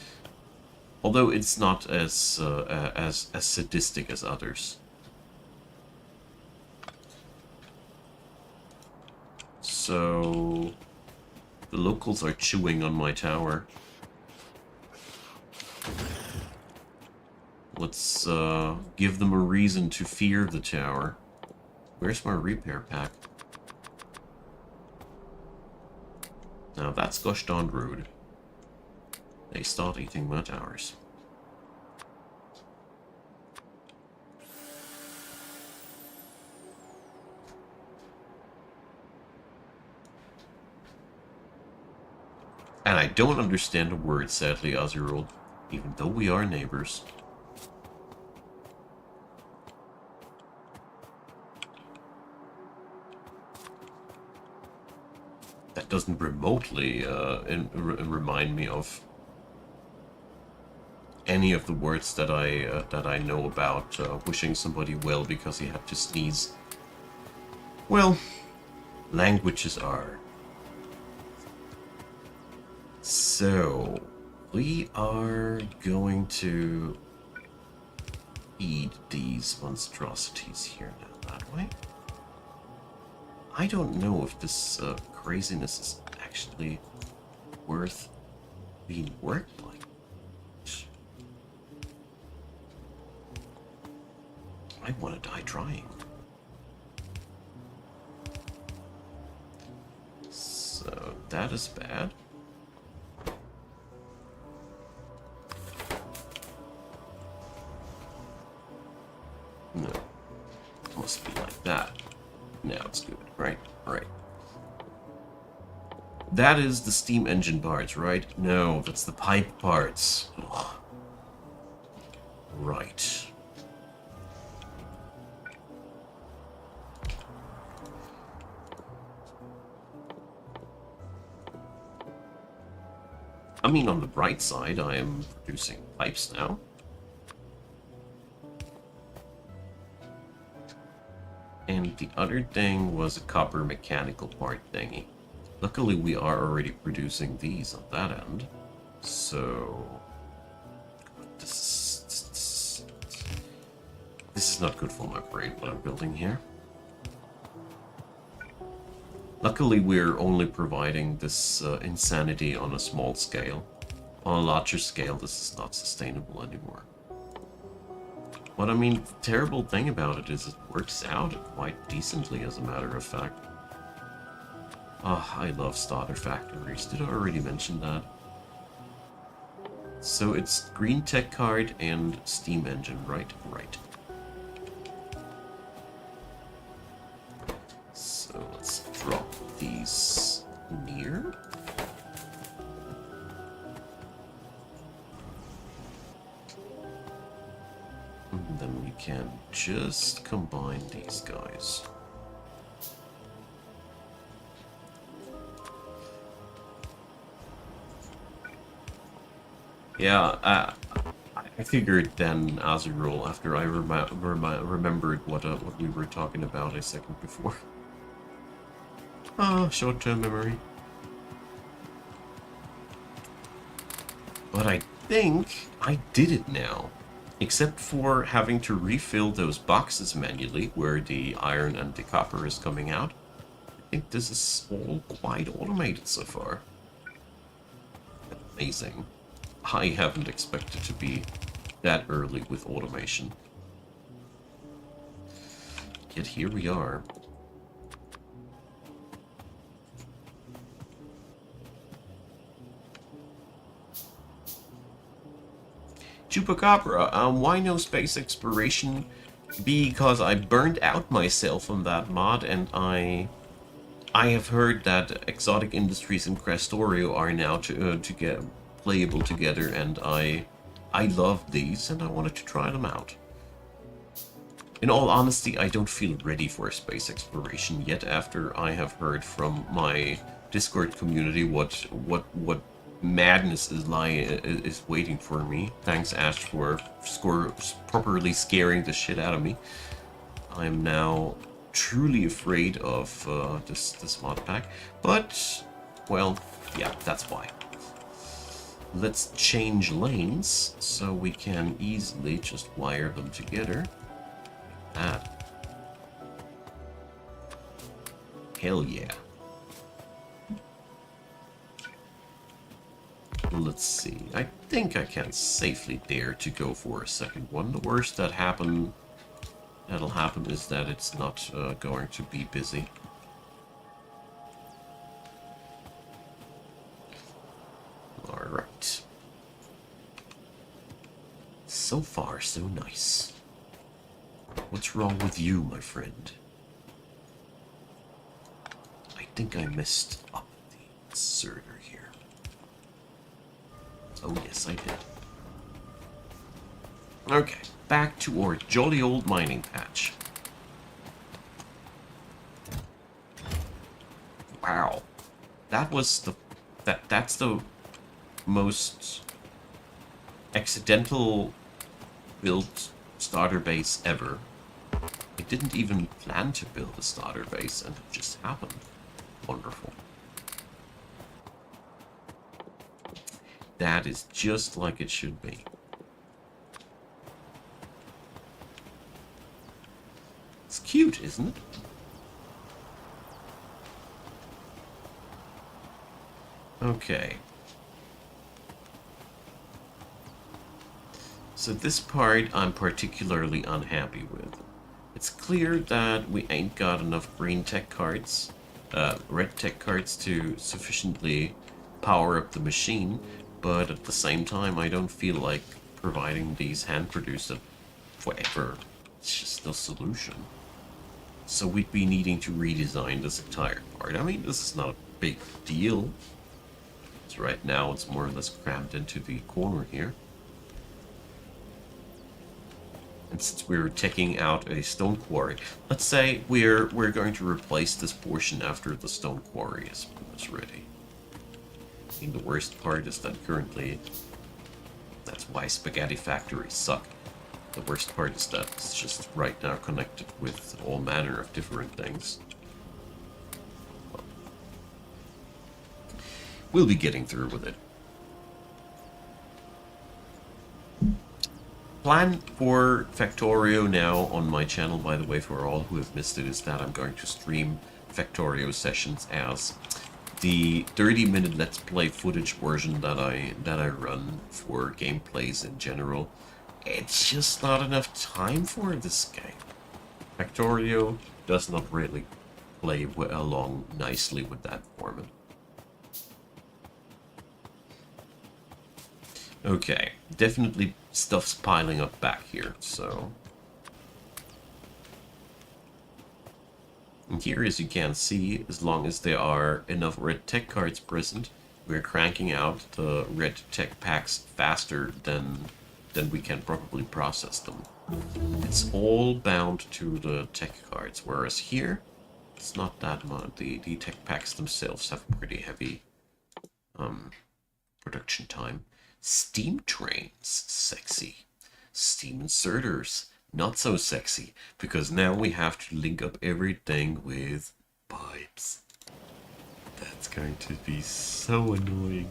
Although it's not as sadistic as others. So... the locals are chewing on my tower. Let's give them a reason to fear the tower. Where's my repair pack? Now that's gosh darn rude. They start eating my towers. And I don't understand a word, sadly, Azurul, even though we are neighbors. That doesn't remotely remind me of any of the words that I know about wishing somebody well because he had to sneeze. Well, languages are. So, we are going to feed these monstrosities here now, that way. I don't know if this craziness is actually worth being worked like. I want to die trying. So, that is bad. No. It must be like that. Now it's good, right? Right. That is the steam engine parts, right? No, that's the pipe parts. Ugh. Right. I mean, on the bright side, I am producing pipes now. And the other thing was a copper mechanical part thingy. Luckily, we are already producing these on that end. So... This is not good for my brain, what I'm building here. Luckily, we're only providing this insanity on a small scale. On a larger scale, this is not sustainable anymore. But I mean, the terrible thing about it is it works out quite decently, as a matter of fact. Ah, I love starter factories. Did I already mention that? So it's green tech card and steam engine, right? Right. So let's drop these near. And then we can just combine these guys. Yeah, I figured then, as a rule, after I remembered what we were talking about a second before. Ah, short-term memory. But I think I did it now. Except for having to refill those boxes manually, where the iron and the copper is coming out. I think this is all quite automated so far. Amazing. I haven't expected to be that early with automation. Yet here we are. Chupacabra, why no space exploration? Because I burned out myself on that mod, and I have heard that exotic industries in Krastorio are now to get playable together, and I love these, and I wanted to try them out. In all honesty, I don't feel ready for space exploration yet, after I have heard from my Discord community what madness is waiting for me. Thanks, Ash, for properly scaring the shit out of me. I'm now truly afraid of this mod pack, but well, yeah, that's why. Let's change lanes so we can easily just wire them together. That. Hell yeah. Let's see. I think I can safely dare to go for a second one. The worst that'll happen is that it's not going to be busy. Alright. So far, so nice. What's wrong with you, my friend? I think I messed up the inserter here. Oh yes, I did. Okay, back to our jolly old mining patch. Wow. That was the... That's the most accidental built starter base ever. I didn't even plan to build a starter base, and it just happened. Wonderful. That is just like it should be. It's cute, isn't it? Okay. So this part I'm particularly unhappy with. It's clear that we ain't got enough green tech cards, red tech cards to sufficiently power up the machine, but at the same time I don't feel like providing these hand-produced forever. It's just no solution. So we'd be needing to redesign this entire part. I mean, this is not a big deal. So right now it's more or less crammed into the corner here. And since we're taking out a stone quarry, let's say we're going to replace this portion after the stone quarry is pretty much ready. I mean, the worst part is that currently, that's why spaghetti factories suck. The worst part is that it's just right now connected with all manner of different things. Well, we'll be getting through with it. Plan for Factorio now on my channel, by the way, for all who have missed it, is that I'm going to stream Factorio sessions as the 30-minute Let's Play footage version that I run for gameplays in general. It's just not enough time for this game. Factorio does not really play along nicely with that format. Okay, definitely stuff's piling up back here, so... And here, as you can see, as long as there are enough red tech cards present, we're cranking out the red tech packs faster than we can probably process them. It's all bound to the tech cards, whereas here, it's not that much. The tech packs themselves have pretty heavy production time. Steam trains, sexy. Steam inserters, not so sexy, because now we have to link up everything with pipes. That's going to be so annoying.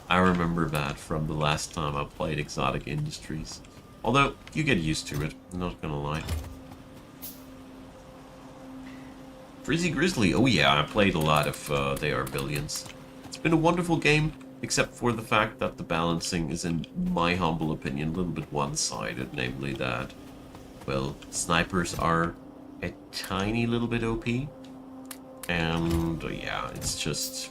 I remember that from the last time I played Exotic Industries. Although, you get used to it, I'm not gonna lie. Frizzy Grizzly, oh yeah, I played a lot of They Are Billions. It's been a wonderful game. Except for the fact that the balancing is, in my humble opinion, a little bit one-sided, namely that, well, snipers are a tiny little bit OP, and yeah, it's just...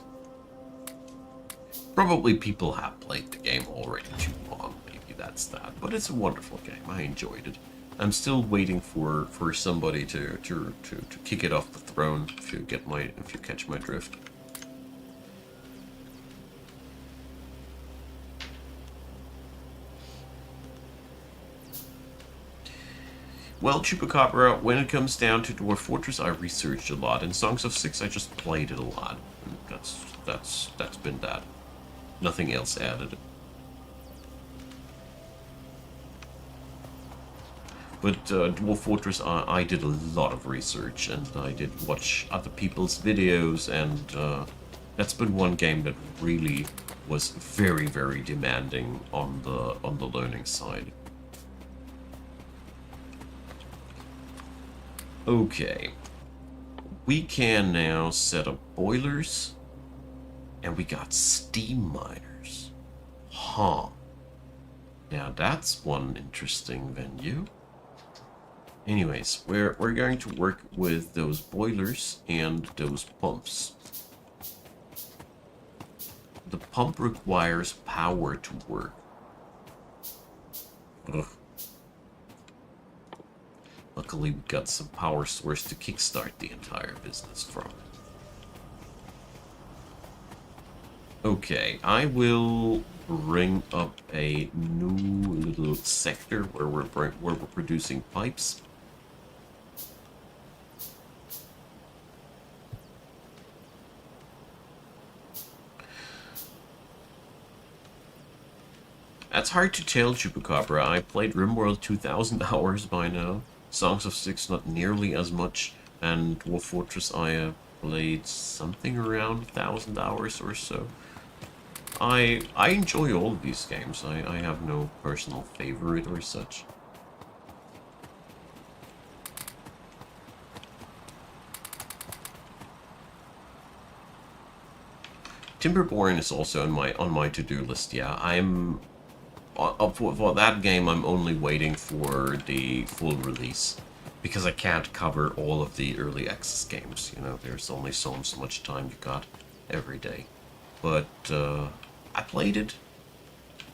Probably people have played the game already too long, maybe that's that, but it's a wonderful game, I enjoyed it. I'm still waiting for somebody to kick it off the throne, if you catch my drift. Well, Chupacabra, when it comes down to Dwarf Fortress, I researched a lot. In Songs of Six, I just played it a lot. And that's been that. Nothing else added. But Dwarf Fortress, I did a lot of research, and I did watch other people's videos, and that's been one game that really was very, very demanding on the learning side. Okay, we can now set up boilers, and we got steam miners. Huh. Now that's one interesting venue. Anyways, we're going to work with those boilers and those pumps. The pump requires power to work. Ugh. Luckily, we got some power source to kickstart the entire business from. Okay, I will bring up a new little sector where we're producing pipes. That's hard to tell, Chupacabra. I played RimWorld 2000 hours by now. Songs of Six not nearly as much, and Dwarf Fortress I have played something around 1,000 hours or so. I enjoy all of these games. I have no personal favorite or such. Timberborn is also on my to-do list. Yeah, I'm for that game. I'm only waiting for the full release because I can't cover all of the early access games. You know, there's only so much time you got every day. But I played it,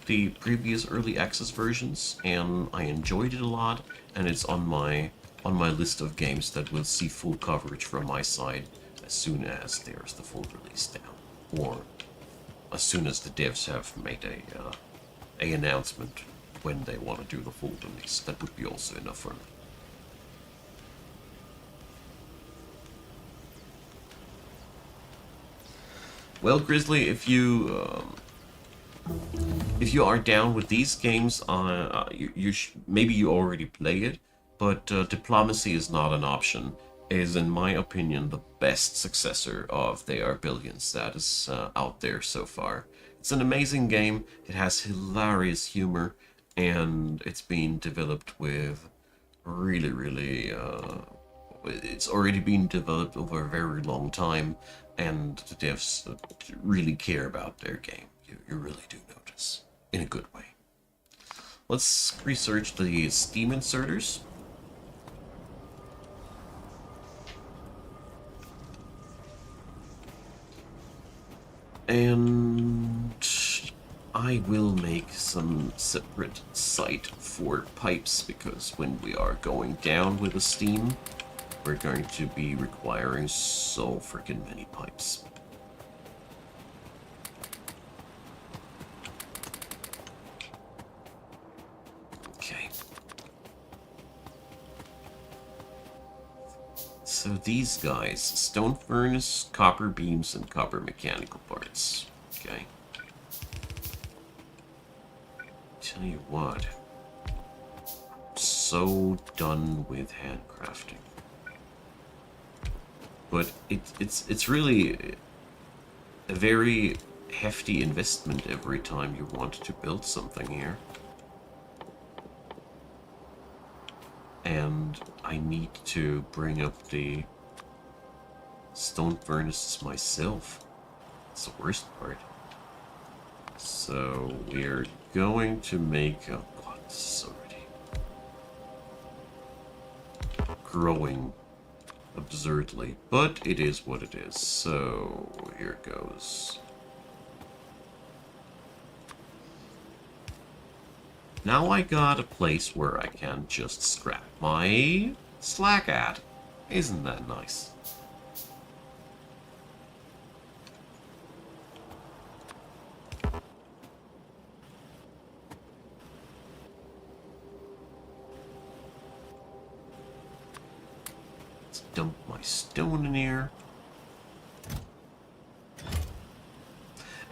the previous early access versions, and I enjoyed it a lot. And it's on my list of games that will see full coverage from my side as soon as there's the full release down, or as soon as the devs have made a announcement when they want to do the full release. That would be also enough for me. Well, Grizzly, if you are down with these games, maybe you already play it, but diplomacy is not an option. It is, in my opinion, the best successor of They Are Billions that is out there so far. It's an amazing game. It has hilarious humor, and it's been developed with really, it's already been developed over a very long time, and the devs really care about their game. You really do notice, in a good way. Let's research the Steam inserters. And I will make some separate site for pipes, because when we are going down with the steam, we're going to be requiring so freaking many pipes. Okay. So these guys, stone furnace, copper beams, and copper mechanical parts. Okay. Tell you what, so done with handcrafting. But it's really a very hefty investment every time you want to build something here. And I need to bring up the stone furnaces myself. It's the worst part. So we're going to make... Oh god, this is already growing absurdly. But it is what it is. So here goes. Now I got a place where I can just scrap my slack at. Isn't that nice? Let's dump my stone in here.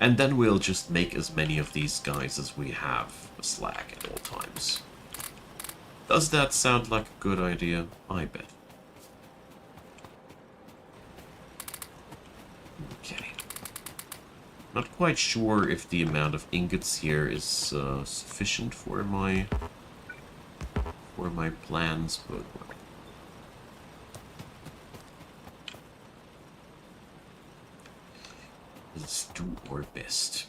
And then we'll just make as many of these guys as we have slack at all times. Does that sound like a good idea? I bet. Okay. Not quite sure if the amount of ingots here is sufficient for my plans, but well. Let's do our best.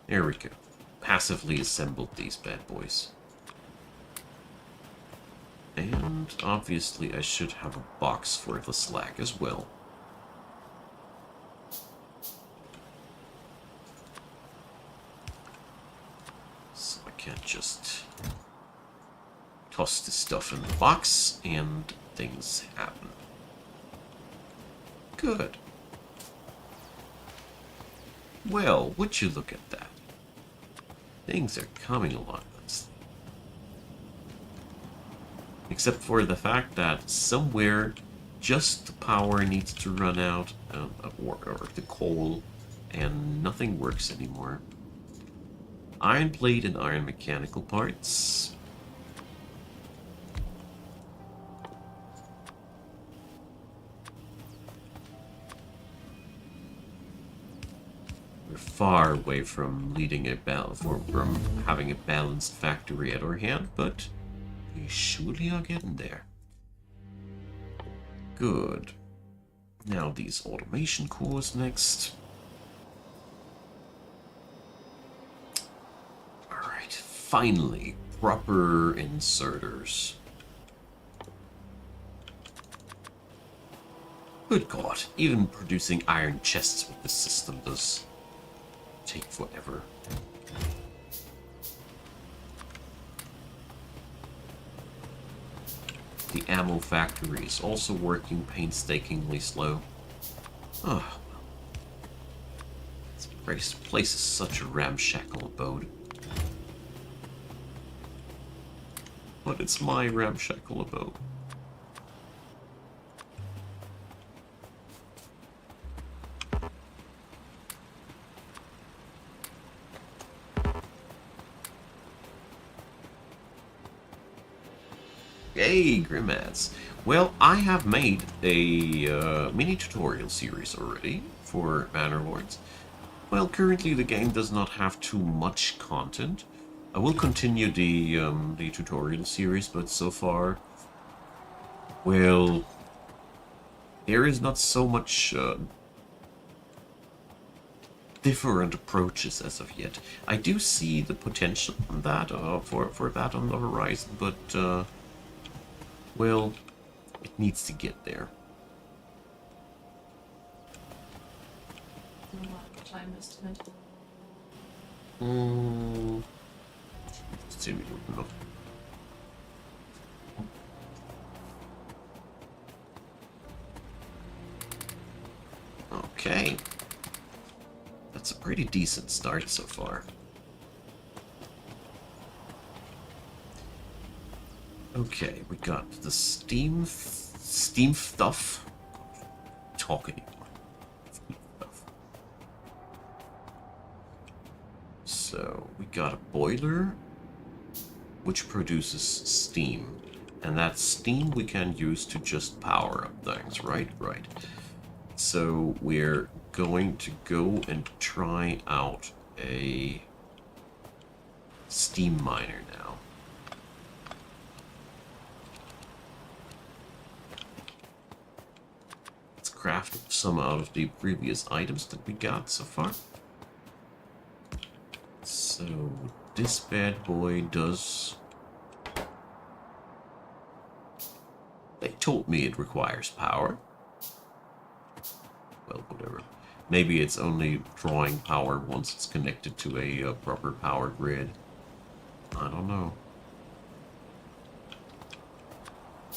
There we go. Passively assembled these bad boys. And obviously I should have a box for the slack as well. So I can't just toss the stuff in the box and things happen. Good. Well, would you look at that? Things are coming along nicely. Except for the fact that somewhere just the power needs to run out, or the coal, and nothing works anymore. Iron plate and iron mechanical parts. We're far away from leading a from having a balanced factory at our hand, but we surely are getting there. Good. Now these automation cores next. Alright, finally, proper inserters. Good God, even producing iron chests with this system does take forever. The ammo factory is also working painstakingly slow. Oh, this place is such a ramshackle abode. But it's my ramshackle abode. Hey, Grimads. Well, I have made a mini tutorial series already for Bannerlords. Well, currently the game does not have too much content. I will continue the tutorial series, but so far, well, there is not so much different approaches as of yet. I do see the potential on that for that on the horizon, but well, it needs to get there. Time estimate. Okay. That's a pretty decent start so far. Okay, we got the steam stuff. Talk anymore. So we got a boiler which produces steam, and that steam we can use to just power up things, right? Right. So we're going to go and try out a steam miner now. Let's craft some out of the previous items that we got so far. So this bad boy does... They told me it requires power. Well, whatever. Maybe it's only drawing power once it's connected to a proper power grid. I don't know.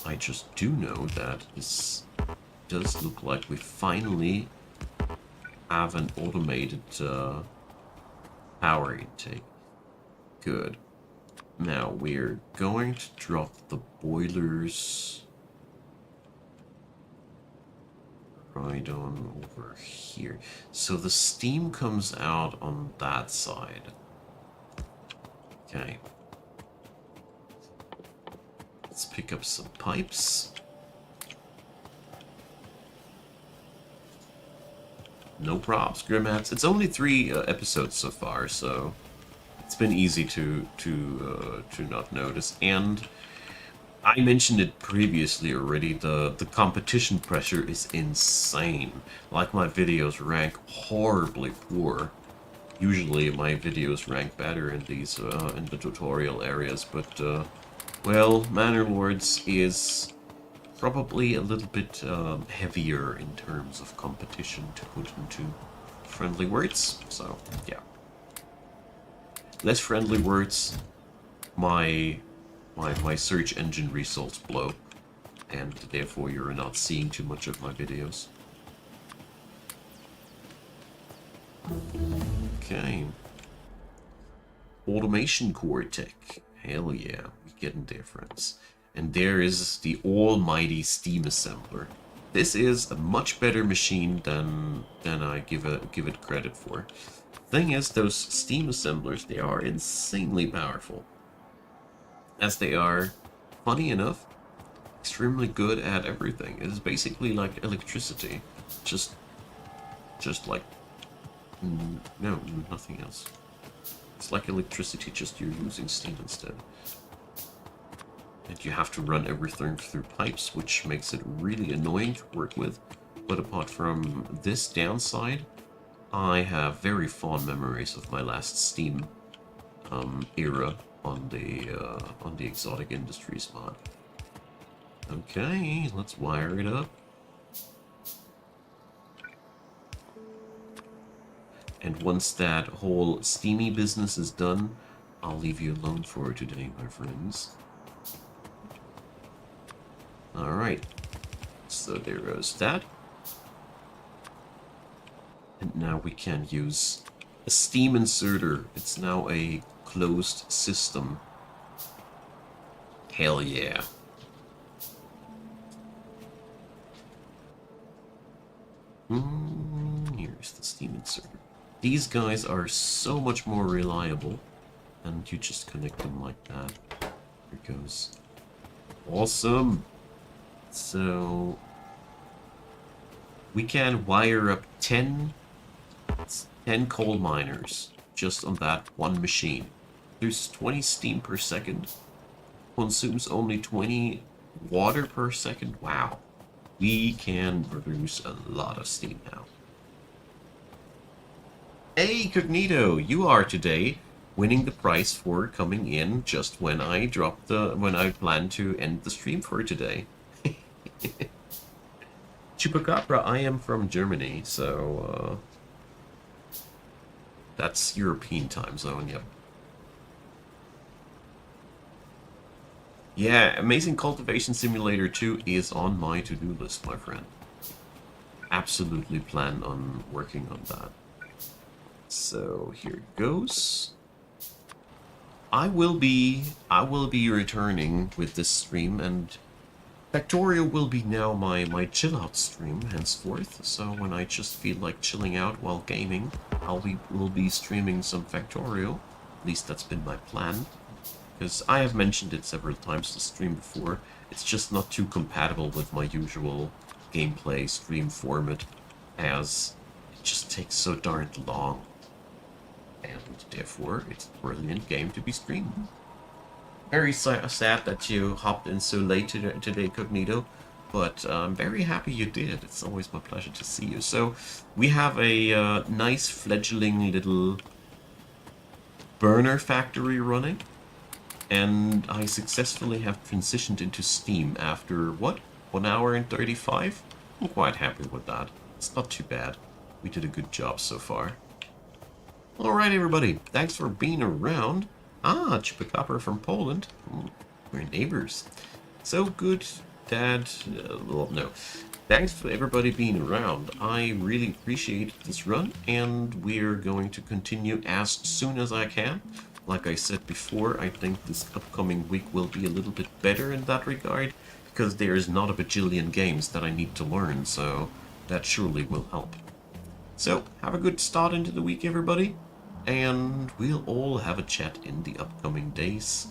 I just do know that this does look like we finally have an automated power intake. Good. Now we're going to drop the boilers right on over here. So the steam comes out on that side. Okay. Let's pick up some pipes. No props, Grimhats. It's only 3 episodes so far, so it's been easy to not notice. And I mentioned it previously already. The competition pressure is insane. Like, my videos rank horribly poor. Usually my videos rank better in these in the tutorial areas, but well, Manor Lords is probably a little bit heavier in terms of competition to put into friendly words. So yeah, less friendly words, my search engine results blow, and therefore you're not seeing too much of my videos. Okay. Automation core tech. Hell yeah, we getting there, friends. And there is the almighty steam assembler. This is a much better machine than I give it credit for. Thing is, those steam assemblers, they are insanely powerful. As they are, funny enough, extremely good at everything. It is basically like electricity. Just like... No, nothing else. It's like electricity, just you're using steam instead. And you have to run everything through pipes, which makes it really annoying to work with. But apart from this downside, I have very fond memories of my last Steam era on the Exotic Industries mod. Okay, let's wire it up. And once that whole steamy business is done, I'll leave you alone for today, my friends. Alright, so there goes that. And now we can use a steam inserter. It's now a closed system. Hell yeah. Here's the steam inserter. These guys are so much more reliable, and you just connect them like that. Here it goes. Awesome! So we can wire up 10 coal miners just on that one machine. There's 20 steam per second. Consumes only 20 water per second. Wow. We can produce a lot of steam now. Hey, Cognito, you are today winning the prize for coming in just when I plan to end the stream for today. Chupacabra, I am from Germany, so that's European time zone, yep. Yeah, Amazing Cultivation Simulator 2 is on my to-do list, my friend. Absolutely plan on working on that. So here it goes. I will be returning with this stream, and Factorio will be now my chill out stream henceforth. So when I just feel like chilling out while gaming, will be streaming some Factorio. At least that's been my plan. Because I have mentioned it several times to stream before. It's just not too compatible with my usual gameplay stream format, as it just takes so darned long. And therefore, it's a brilliant game to be streamed. Very sad that you hopped in so late today, Cognito, but I'm very happy you did. It's always my pleasure to see you. So, we have a nice fledgling little burner factory running, and I successfully have transitioned into Steam after, what, 1 hour and 35? I'm quite happy with that. It's not too bad. We did a good job so far. Alright everybody, thanks for being around. Ah, Chupacabra from Poland. We're neighbors. So good, Dad. Well, no. Thanks for everybody being around. I really appreciate this run, and we're going to continue as soon as I can. Like I said before, I think this upcoming week will be a little bit better in that regard, because there's not a bajillion games that I need to learn, so that surely will help. So, have a good start into the week, everybody, and we'll all have a chat in the upcoming days.